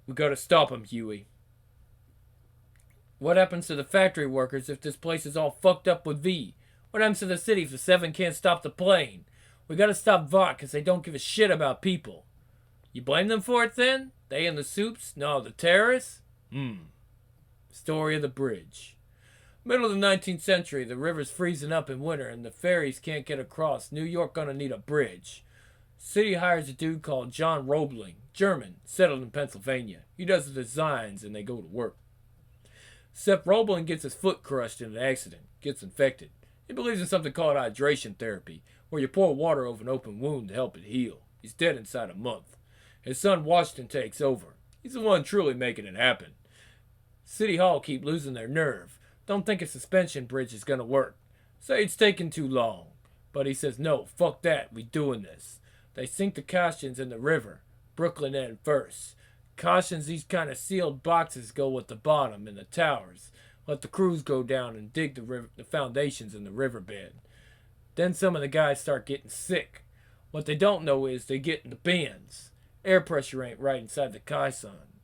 We gotta stop him, Huey. What happens to the factory workers if this place is all fucked up with V? What happens to the city if the 7 can't stop the plane? We gotta stop Vought because they don't give a shit about people. You blame them for it then? They and the Soups? No, the terrorists? Story of the bridge. Middle of the 19th century, the river's freezing up in winter and the ferries can't get across. New York gonna need a bridge. City hires a dude called John Roebling, German, settled in Pennsylvania. He does the designs and they go to work. Except Roebling gets his foot crushed in an accident, gets infected. He believes in something called hydration therapy, where you pour water over an open wound to help it heal. He's dead inside a month. His son Washington takes over. He's the one truly making it happen. City Hall keep losing their nerve. Don't think a suspension bridge is gonna work. Say it's taking too long. But he says, no, fuck that, we doing this. They sink the cautions in the river. Brooklyn end first. Cautions, these kind of sealed boxes go at the bottom in the towers. Let the crews go down and dig the foundations in the riverbed. Then some of the guys start getting sick. What they don't know is they get in the bends. Air pressure ain't right inside the caisson.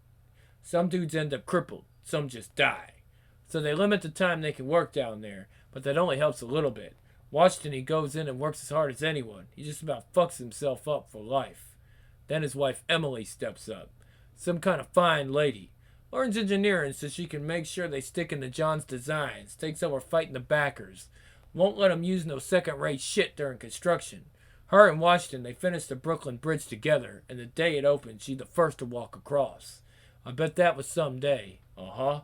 Some dudes end up crippled. Some just die. So they limit the time they can work down there, but that only helps a little bit. Washington, he goes in and works as hard as anyone. He just about fucks himself up for life. Then his wife Emily steps up. Some kind of fine lady. Learns engineering so she can make sure they stick into John's designs. Takes over fighting the backers. Won't let 'em use no second-rate shit during construction. Her and Washington, they finished the Brooklyn Bridge together, and the day it opened, she's the first to walk across. I bet that was some day. Uh-huh.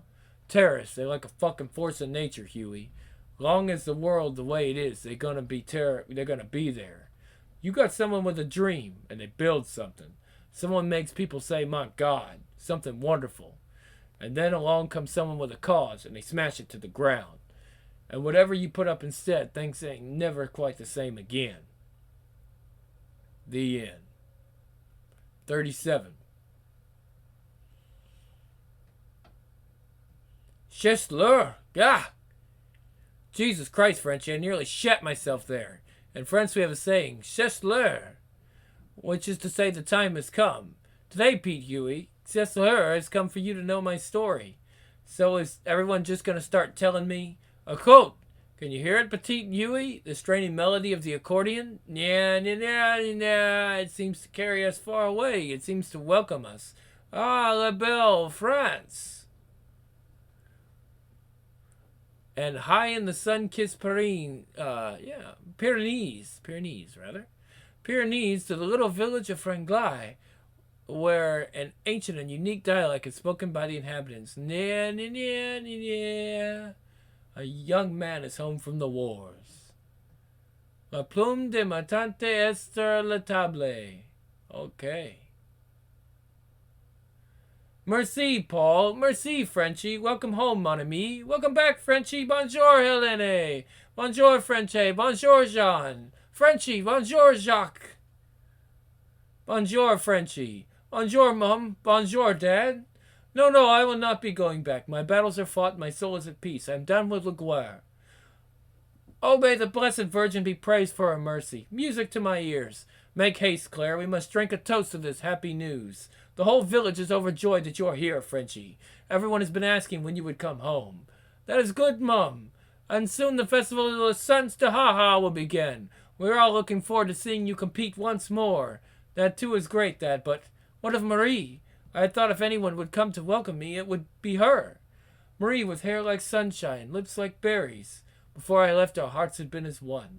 Terrorists, they like a fucking force of nature, Huey. Long as the world the way it is, they're gonna be there. You got someone with a dream, and they build something. Someone makes people say, my God, something wonderful. And then along comes someone with a cause, and they smash it to the ground. And whatever you put up instead, things ain't never quite the same again. The end. 37. Chesler! Gah! Jesus Christ, Frenchie, I nearly shat myself there. In French we have a saying, Chesler, which is to say the time has come. Today, Pete Huey, Chesler has come for you to know my story. So is everyone just going to start telling me? A quote! Can you hear it, Petite Huey? The straining melody of the accordion? Yeah, it seems to carry us far away. It seems to welcome us. Ah, la belle France! And high in the sun-kissed Pyrenees, to the little village of Franglais, where an ancient and unique dialect is spoken by the inhabitants. A young man is home from the wars. La plume de ma tante Esther la table. Okay. Merci, Paul. Merci, Frenchie. Welcome home, mon ami. Welcome back, Frenchie. Bonjour, Helene. Bonjour, Frenchie. Bonjour, Jean. Frenchie. Bonjour, Jacques. Bonjour, Frenchie. Bonjour, Mum. Bonjour, Dad. No, I will not be going back. My battles are fought. My soul is at peace. I am done with La Guerre. Oh, may the Blessed Virgin be praised for her mercy. Music to my ears. Make haste, Claire. We must drink a toast to this happy news. The whole village is overjoyed that you are here, Frenchie. Everyone has been asking when you would come home. That is good, Mum. And soon the festival of the Sons de Ha-Ha will begin. We're all looking forward to seeing you compete once more. That too is great, Dad, but what of Marie? I had thought if anyone would come to welcome me, it would be her. Marie with hair like sunshine, lips like berries. Before I left, our hearts had been as one.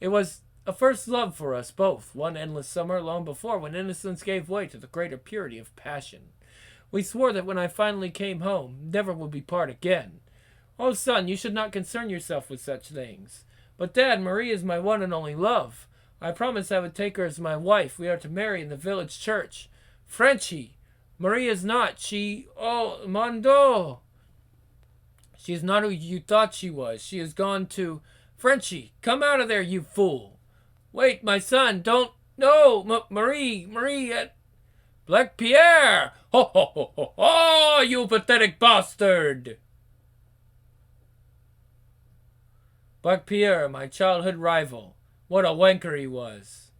It was a first love for us both, one endless summer long before, when innocence gave way to the greater purity of passion. We swore that when I finally came home, never would we part again. Oh, son, you should not concern yourself with such things. But, Dad, Marie is my one and only love. I promised I would take her as my wife. We are to marry in the village church. Frenchie! Marie is not. Mondo! She is not who you thought she was. She has gone to... Frenchie, come out of there, you fool! Wait, my son, don't... No! Marie... Black Pierre! Ho, ho, ho, ho, ho, you pathetic bastard! Black Pierre, my childhood rival. What a wanker he was.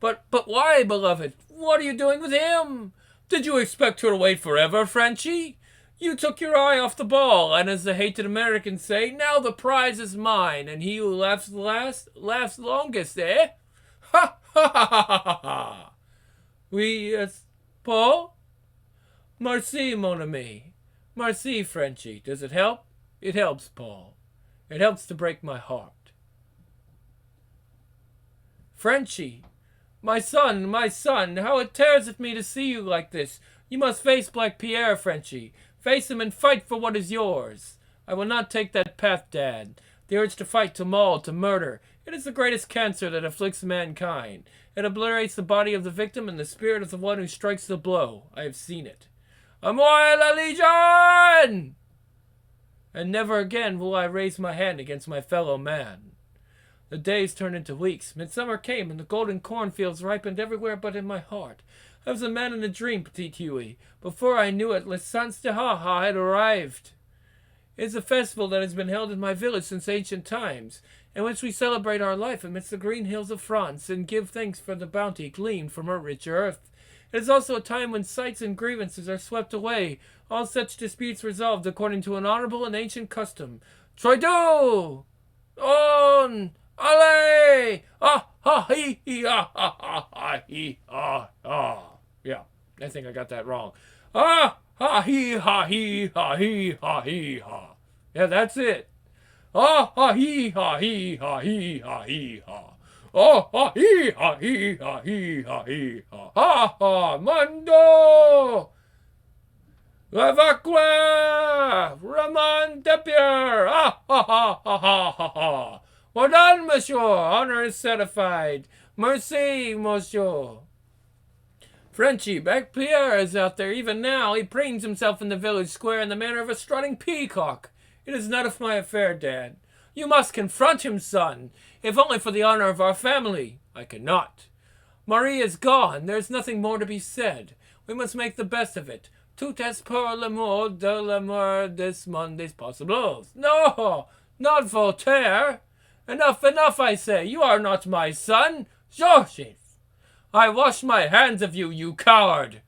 But why, beloved? What are you doing with him? Did you expect her to wait forever, Frenchie? You took your eye off the ball, and as the hated Americans say, now the prize is mine, and he who laughs last laughs longest, eh? Ha ha ha ha ha ha! Oui, Paul? Merci, mon ami. Merci, Frenchie. Does it help? It helps, Paul. It helps to break my heart. Frenchie, my son, how it tears at me to see you like this. You must face Black Pierre, Frenchie. Face him and fight for what is yours. I will not take that path, Dad. The urge to fight, to maul, to murder. It is the greatest cancer that afflicts mankind. It obliterates the body of the victim and the spirit of the one who strikes the blow. I have seen it. A moi la Legion! And never again will I raise my hand against my fellow man. The days turned into weeks. Midsummer came, and the golden cornfields ripened everywhere but in my heart. I was a man in a dream, Petite Huey. Before I knew it, Les Sons de Ha-Ha had arrived. It is a festival that has been held in my village since ancient times, in which we celebrate our life amidst the green hills of France and give thanks for the bounty gleaned from her rich earth. It is also a time when sights and grievances are swept away, all such disputes resolved according to an honorable and ancient custom. Troidou! On! Allez! Ah! Ha! Hee! Hee! Ah! Ha! Ha! Ha! Hee! Ah! Ah! Yeah, I think I got that wrong. Ah! Ha! Hee! Ha! Hee! Ha! Hee! Ha! Hee! Ha! Yeah, that's it. Ah ha hee ha hee ha hee ha hee ha. Oh ha hee ha hee ha hee ha hee ha. Ha ha Mondo! Evacua! Ramon Depier! Ah ha ha ha ha ha ha. Well done, monsieur. Honor is certified. Merci, monsieur. Frenchy, Black Pierre is out there even now. He preens himself in the village square in the manner of a strutting peacock. It is none of my affair, Dad. You must confront him, son, if only for the honor of our family. I cannot. Marie is gone. There is nothing more to be said. We must make the best of it. Tout est pour l'amour de l'amour des mondes possibles. No, not Voltaire. Enough, enough, I say. You are not my son. Georges. I wash my hands of you, you coward!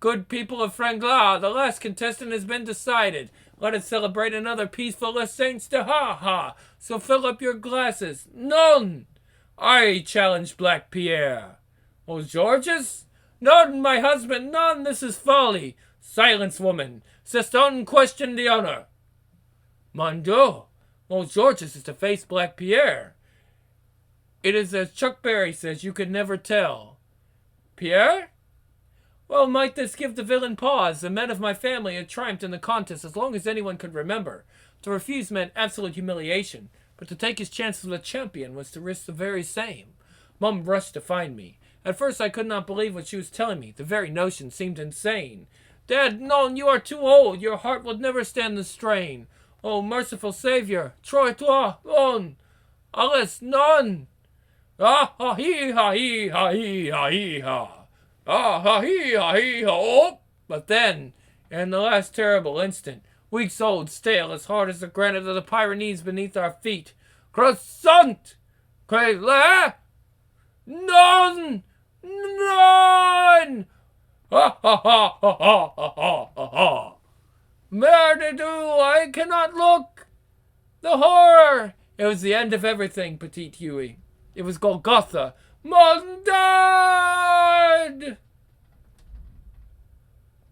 Good people of Franglas, the last contestant has been decided. Let us celebrate another peaceful Les Saints de ha-ha. So fill up your glasses. Non! I challenge Black Pierre. Oh, Georges? Non, my husband, non, this is folly. Silence, woman. C'est un question d'honneur. Mon Dieu! Oh, Georges is to face Black Pierre. It is as Chuck Berry says, you could never tell. Pierre? Well, might this give the villain pause? The men of my family had triumphed in the contest as long as anyone could remember. To refuse meant absolute humiliation, but to take his chances with a champion was to risk the very same. Mum rushed to find me. At first I could not believe what she was telling me. The very notion seemed insane. Dad, no, you are too old. Your heart will never stand the strain. Oh, merciful Savior, Troy-toi, on. Alice, none. Ah ha hee ha hee ha hee ha hee ha. Ah ha hee ha hee ha. Oh! But then, in the last terrible instant, weeks old, stale, as hard as the granite of the Pyrenees beneath our feet. Croissant! Crele! None! None! Ha ha ha ha ha ha ha ha. Merde du, I cannot look! The horror! It was the end of everything, Petit Huey. It was Golgotha. Mom died!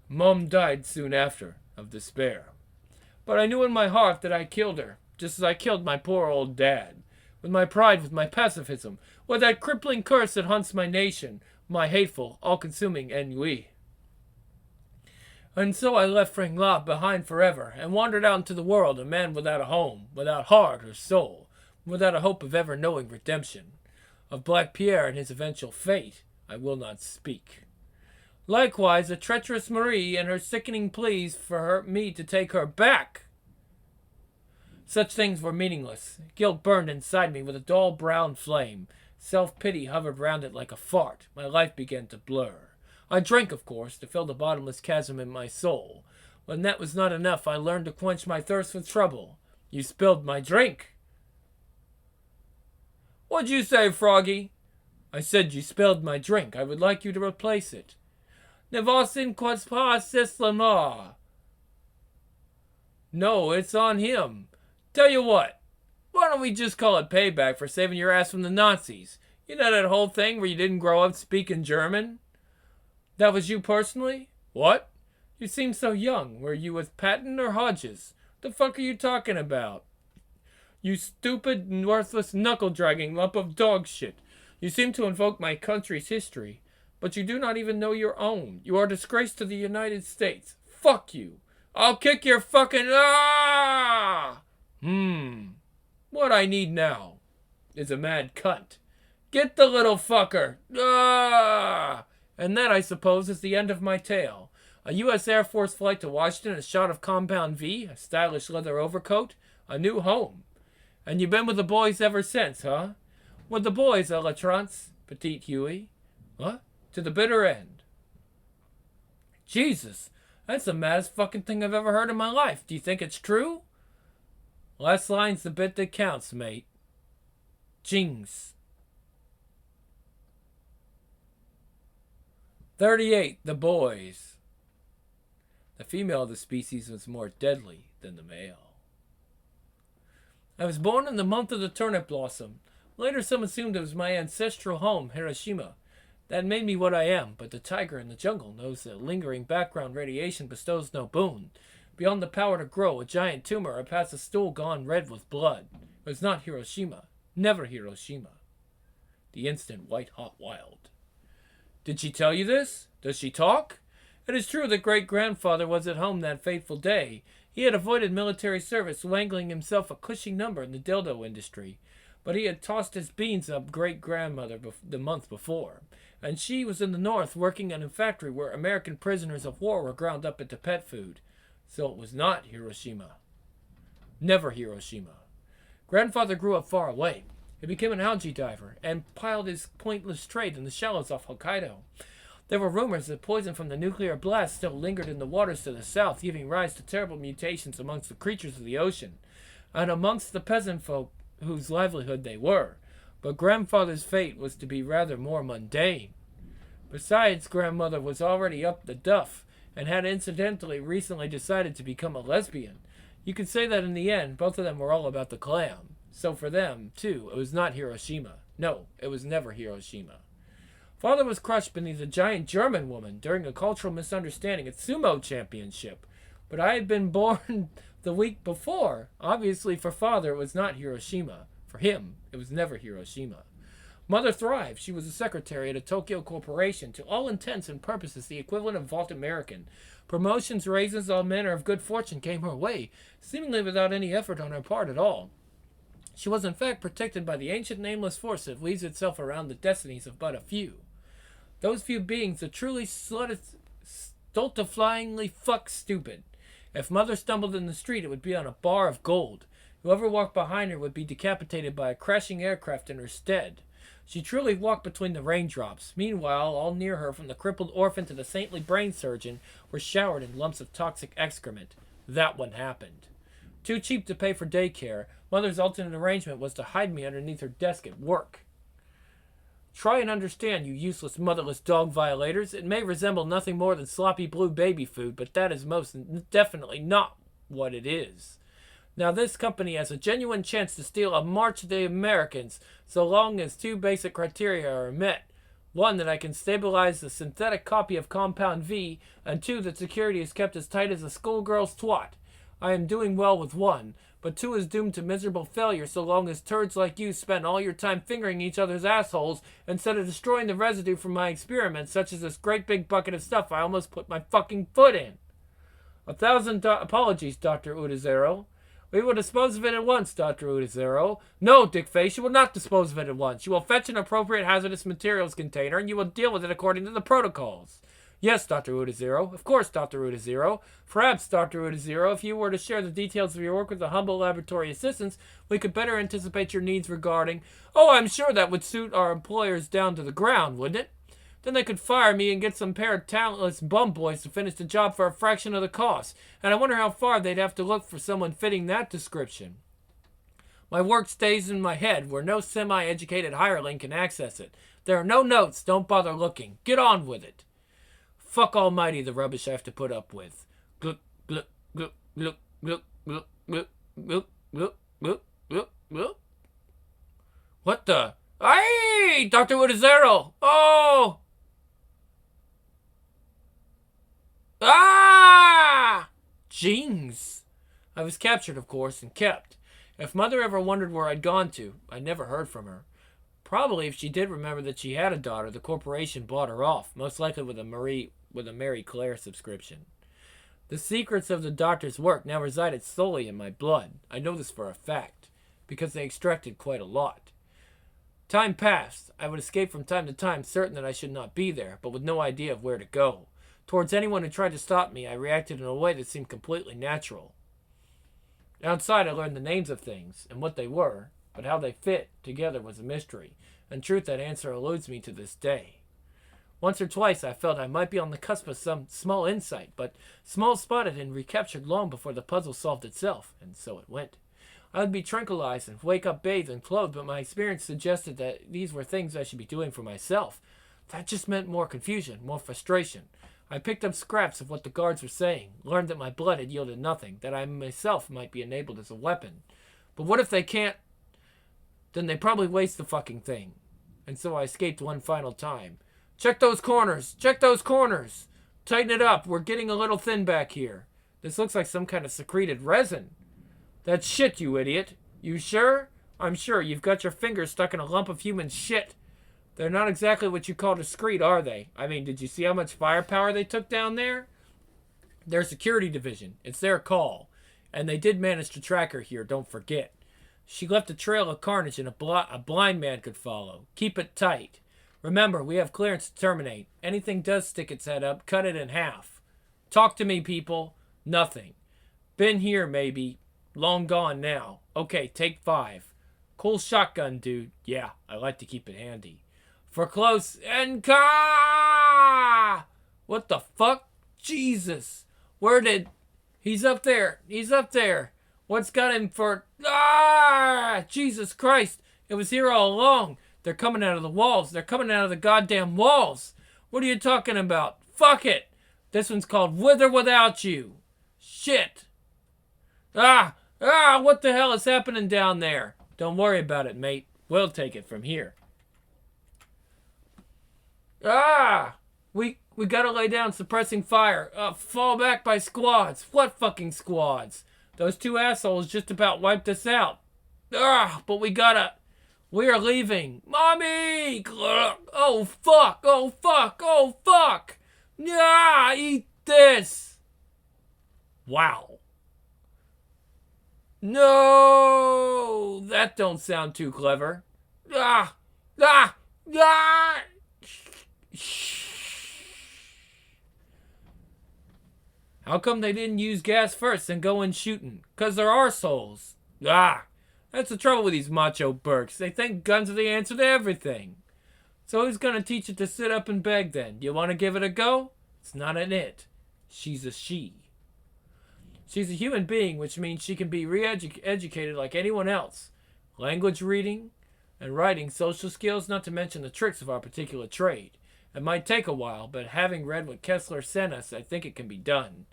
Mom died soon after, of despair. But I knew in my heart that I killed her, just as I killed my poor old dad. With my pride, with my pacifism, with that crippling curse that haunts my nation, my hateful, all-consuming ennui. And so I left Franglas behind forever, and wandered out into the world, a man without a home, without heart or soul, without a hope of ever knowing redemption. Of Black Pierre and his eventual fate, I will not speak. Likewise, the treacherous Marie and her sickening pleas for me to take her back. Such things were meaningless. Guilt burned inside me with a dull brown flame. Self-pity hovered round it like a fart. My life began to blur. I drank, of course, to fill the bottomless chasm in my soul. When that was not enough, I learned to quench my thirst with trouble. You spilled my drink. What'd you say, Froggy? I said you spilled my drink. I would like you to replace it. Ne vos inquas pas c'est la mort. No, it's on him. Tell you what. Why don't we just call it payback for saving your ass from the Nazis? You know that whole thing where you didn't grow up speaking German? That was you personally? What? You seem so young. Were you with Patton or Hodges? The fuck are you talking about? You stupid and worthless knuckle-dragging lump of dog shit. You seem to invoke my country's history, but you do not even know your own. You are a disgrace to the United States. Fuck you. I'll kick your fucking... Ah! What I need now is a mad cunt. Get the little fucker. Ah! And that, I suppose, is the end of my tale. A U.S. Air Force flight to Washington, a shot of Compound V, a stylish leather overcoat, a new home. And you've been with the boys ever since, huh? With the boys, la trance, Petit Huey. What? To the bitter end. Jesus, that's the maddest fucking thing I've ever heard in my life. Do you think it's true? Last line's the bit that counts, mate. Jings. 38. The boys. The female of the species was more deadly than the male. I was born in the month of the turnip blossom. Later some assumed it was my ancestral home, Hiroshima. That made me what I am, but the tiger in the jungle knows that lingering background radiation bestows no boon. beyond the power to grow, a giant tumor, or past a stool gone red with blood. It was not Hiroshima. Never Hiroshima. The instant white-hot wild. Did she tell you this? Does she talk? It is true that great-grandfather was at home that fateful day. He had avoided military service, wangling himself a cushy number in the dildo industry. But he had tossed his beans up great-grandmother the month before. And she was in the north working in a factory where American prisoners of war were ground up into pet food. So it was not Hiroshima. Never Hiroshima. Grandfather grew up far away. He became an algae diver and piled his pointless trade in the shallows off Hokkaido. There were rumors that poison from the nuclear blast still lingered in the waters to the south, giving rise to terrible mutations amongst the creatures of the ocean, and amongst the peasant folk whose livelihood they were. But grandfather's fate was to be rather more mundane. Besides, grandmother was already up the duff, and had incidentally recently decided to become a lesbian. You could say that in the end, both of them were all about the clam. So for them, too, it was not Hiroshima. No, it was never Hiroshima. Father was crushed beneath a giant German woman during a cultural misunderstanding at sumo championship. But I had been born the week before. Obviously, for father, it was not Hiroshima. For him, it was never Hiroshima. Mother thrived. She was a secretary at a Tokyo corporation, to all intents and purposes the equivalent of Vault American. Promotions, raises, all manner of good fortune came her way, seemingly without any effort on her part at all. She was in fact protected by the ancient nameless force that weaves itself around the destinies of but a few. Those few beings are truly stultifyingly fuck stupid. If mother stumbled in the street, it would be on a bar of gold. Whoever walked behind her would be decapitated by a crashing aircraft in her stead. She truly walked between the raindrops. Meanwhile, all near her, from the crippled orphan to the saintly brain surgeon, were showered in lumps of toxic excrement. That one happened. Too cheap to pay for daycare, mother's alternate arrangement was to hide me underneath her desk at work. Try and understand, you useless motherless dog violators. It may resemble nothing more than sloppy blue baby food, but that is most definitely not what it is. Now this company has a genuine chance to steal a march of the Americans, so long as two basic criteria are met. One, that I can stabilize the synthetic copy of Compound V, and two, that security is kept as tight as a schoolgirl's twat. I am doing well with one, but two is doomed to miserable failure so long as turds like you spend all your time fingering each other's assholes instead of destroying the residue from my experiments, such as this great big bucket of stuff I almost put my fucking foot in. 1,000 apologies, Dr. Udazero. We will dispose of it at once, Dr. Udazero. No, Dickface, you will not dispose of it at once. You will fetch an appropriate hazardous materials container, and you will deal with it according to the protocols. Yes, Dr. Udazero. Of course, Dr. Udazero. Perhaps, Dr. Udazero, if you were to share the details of your work with the humble laboratory assistants, we could better anticipate your needs regarding... Oh, I'm sure that would suit our employers down to the ground, wouldn't it? Then they could fire me and get some pair of talentless bum boys to finish the job for a fraction of the cost. And I wonder how far they'd have to look for someone fitting that description. My work stays in my head where no semi-educated hireling can access it. There are no notes. Don't bother looking. Get on with it. Fuck almighty the rubbish I have to put up with. Gluck, gluck, gluck, gluck, gluck, gluck, gluck, gluck, gluck, gluck, gluck, gluck. What the? Hey, Dr. Udazero! Oh! Ah! Jings. I was captured, of course, and kept. If Mother ever wondered where I'd gone to, I never heard from her. Probably if she did remember that she had a daughter, the corporation bought her off, most likely with a Mary Claire subscription. The secrets of the doctor's work now resided solely in my blood. I know this for a fact, because they extracted quite a lot. Time passed. I would escape from time to time, certain that I should not be there, but with no idea of where to go. Towards anyone who tried to stop me, I reacted in a way that seemed completely natural. Outside, I learned the names of things, and what they were, but how they fit together was a mystery. In truth, that answer eludes me to this day. Once or twice I felt I might be on the cusp of some small insight, but small spotted and recaptured long before the puzzle solved itself, and so it went. I would be tranquilized and wake up bathed and clothed, but my experience suggested that these were things I should be doing for myself. That just meant more confusion, more frustration. I picked up scraps of what the guards were saying, learned that my blood had yielded nothing, that I myself might be enabled as a weapon. But what if they can't? Then they probably waste the fucking thing. And so I escaped one final time. Check those corners! Check those corners! Tighten it up, we're getting a little thin back here. This looks like some kind of secreted resin. That's shit, you idiot. You sure? I'm sure. You've got your fingers stuck in a lump of human shit. They're not exactly what you call discreet, are they? I mean, did you see how much firepower they took down there? Their security division. It's their call. And they did manage to track her here, don't forget. She left a trail of carnage and a blind man could follow. Keep it tight. Remember, we have clearance to terminate. Anything does stick its head up, cut it in half. Talk to me, people. Nothing. Been here, maybe. Long gone now. Okay, take 5. Cool shotgun, dude. Yeah, I like to keep it handy. For close and What the fuck? Jesus. Where did... He's up there. He's up there. What's got him for... Jesus Christ. It was here all along. They're coming out of the walls. They're coming out of the goddamn walls. What are you talking about? Fuck it. This one's called With or Without You. Shit. What the hell is happening down there? Don't worry about it, mate. We'll take it from here. We gotta lay down suppressing fire. Fall back by squads. What fucking squads? Those 2 assholes just about wiped us out. But we gotta... We are leaving. Mommy! Oh, fuck! Oh, fuck! Oh, fuck! Eat this! Wow. No! That don't sound too clever. How come they didn't use gas first and go in shooting? 'Cause they're arseholes. That's the trouble with these macho Burks. They think guns are the answer to everything. So who's gonna teach it to sit up and beg then? You wanna give it a go? It's not an it. She's a she. She's a human being, which means she can be re-educated like anyone else. Language reading and writing, social skills, not to mention the tricks of our particular trade. It might take a while, but having read what Kessler sent us, I think it can be done.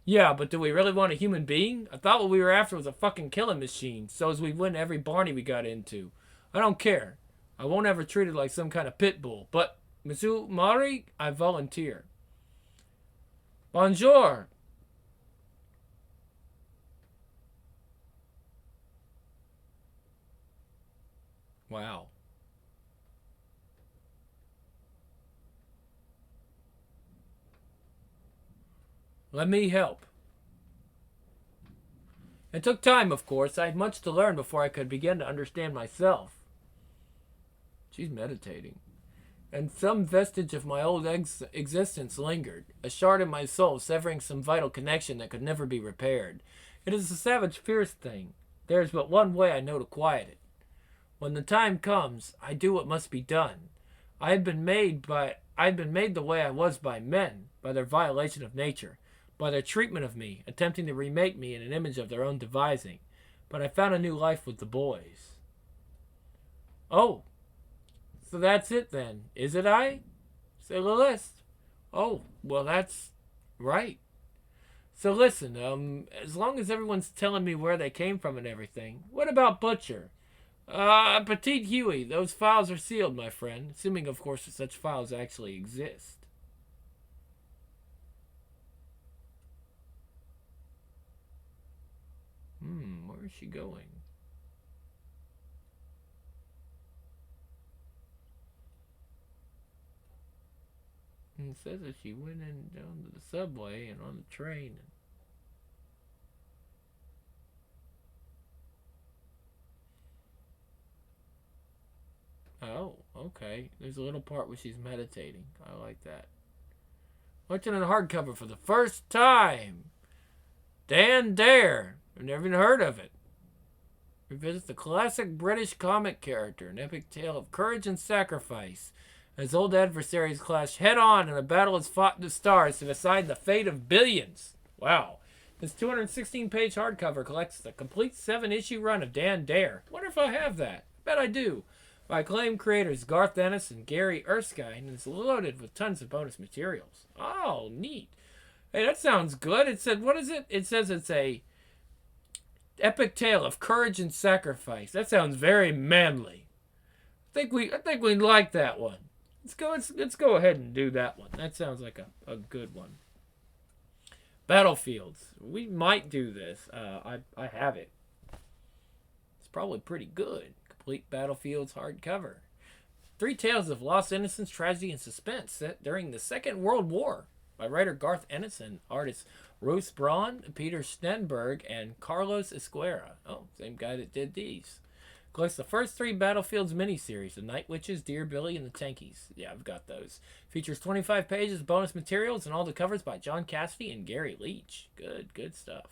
Yeah, but do we really want a human being? I thought what we were after was a fucking killing machine, so as we win every Barney we got into. I don't care. I won't ever treat it like some kind of pit bull, but, Monsieur Mari, I volunteer. Bonjour. Wow. Let me help. It took time, of course. I had much to learn before I could begin to understand myself. She's meditating. And some vestige of my old existence lingered, a shard in my soul severing some vital connection that could never be repaired. It is a savage, fierce thing. There is but one way I know to quiet it. When the time comes, I do what must be done. I had been made the way I was by men, by their violation of nature, by their treatment of me, attempting to remake me in an image of their own devising. But I found a new life with the boys. Oh, so that's it then, is it I? C'est la list. Oh, well that's right. So listen, as long as everyone's telling me where they came from and everything, what about Butcher? Petite Huey, those files are sealed, my friend. Assuming, of course, that such files actually exist. Where is she going? And it says that she went in down to the subway and on the train. Oh, okay. There's a little part where she's meditating. I like that. Watching on hardcover for the first time. Dan Dare. I've never even heard of it. Revisits the classic British comic character, an epic tale of courage and sacrifice, as old adversaries clash head-on in a battle is fought in the stars to decide the fate of billions. Wow. This 216-page hardcover collects the complete 7-issue run of Dan Dare. Wonder if I have that. Bet I do. By acclaimed creators Garth Ennis and Gary Erskine, and it's loaded with tons of bonus materials. Oh, neat. Hey, that sounds good. It said, what is it? It says it's a epic tale of courage and sacrifice. That sounds very manly. I think we like that one. Let's go ahead and do that one. That sounds like a good one. Battlefields. We might do this. I have it. It's probably pretty good. Complete Battlefields hardcover. Three tales of lost innocence, tragedy, and suspense set during the Second World War by writer Garth Ennis and artists Ruth Braun, Peter Stenberg, and Carlos Esquera. Oh, same guy that did these. Collects the first three Battlefields miniseries, The Night Witches, Dear Billy, and The Tankies. Yeah, I've got those. Features 25 pages of bonus materials and all the covers by John Cassidy and Gary Leach. Good stuff.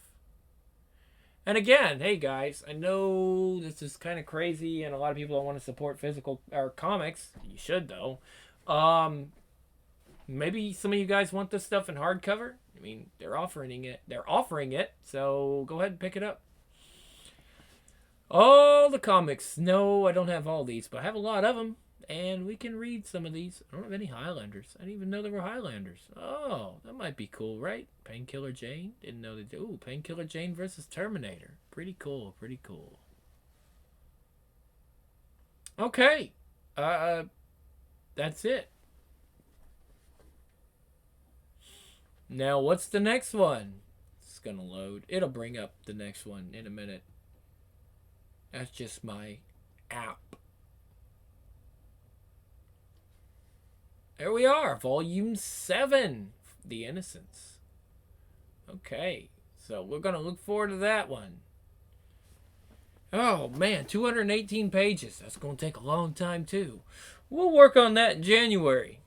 And again, hey guys, I know this is kind of crazy and a lot of people don't want to support physical or comics. You should though. Maybe some of you guys want this stuff in hardcover. I mean, they're offering it, so go ahead and pick it up. All the comics. No, I don't have all these, but I have a lot of them. And we can read some of these. I don't have any Highlanders. I didn't even know there were Highlanders. Oh, that might be cool, right? Painkiller Jane. Didn't know they did. Ooh, Painkiller Jane versus Terminator. Pretty cool. Okay. That's it. Now, what's the next one? It's going to load. It'll bring up the next one in a minute. That's just my app. There we are, Volume 7, The Innocents. Okay, so we're going to look forward to that one. Oh, man, 218 pages. That's going to take a long time, too. We'll work on that in January.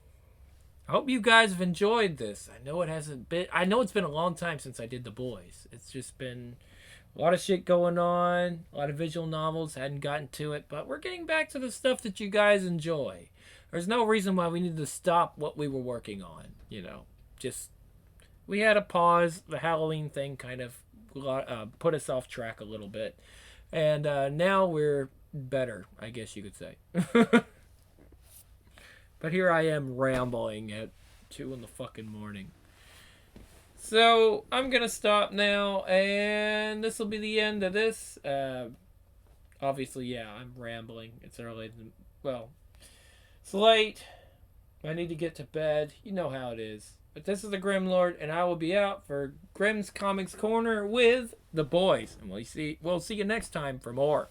I hope you guys have enjoyed this. I know it's been a long time since I did The Boys. It's just been a lot of shit going on, a lot of visual novels, hadn't gotten to it, but we're getting back to the stuff that you guys enjoy. There's no reason why we need to stop what we were working on, just we had a pause. The Halloween thing kind of put us off track a little bit, and now we're better, I guess you could say. But here I am rambling at 2 in the fucking morning. So I'm gonna stop now, and this will be the end of this. Obviously, yeah, I'm rambling. It's early. Well, it's late. I need to get to bed. You know how it is. But this is the Grim Lord, and I will be out for Grimm's Comics Corner with the boys. And we'll see you next time for more.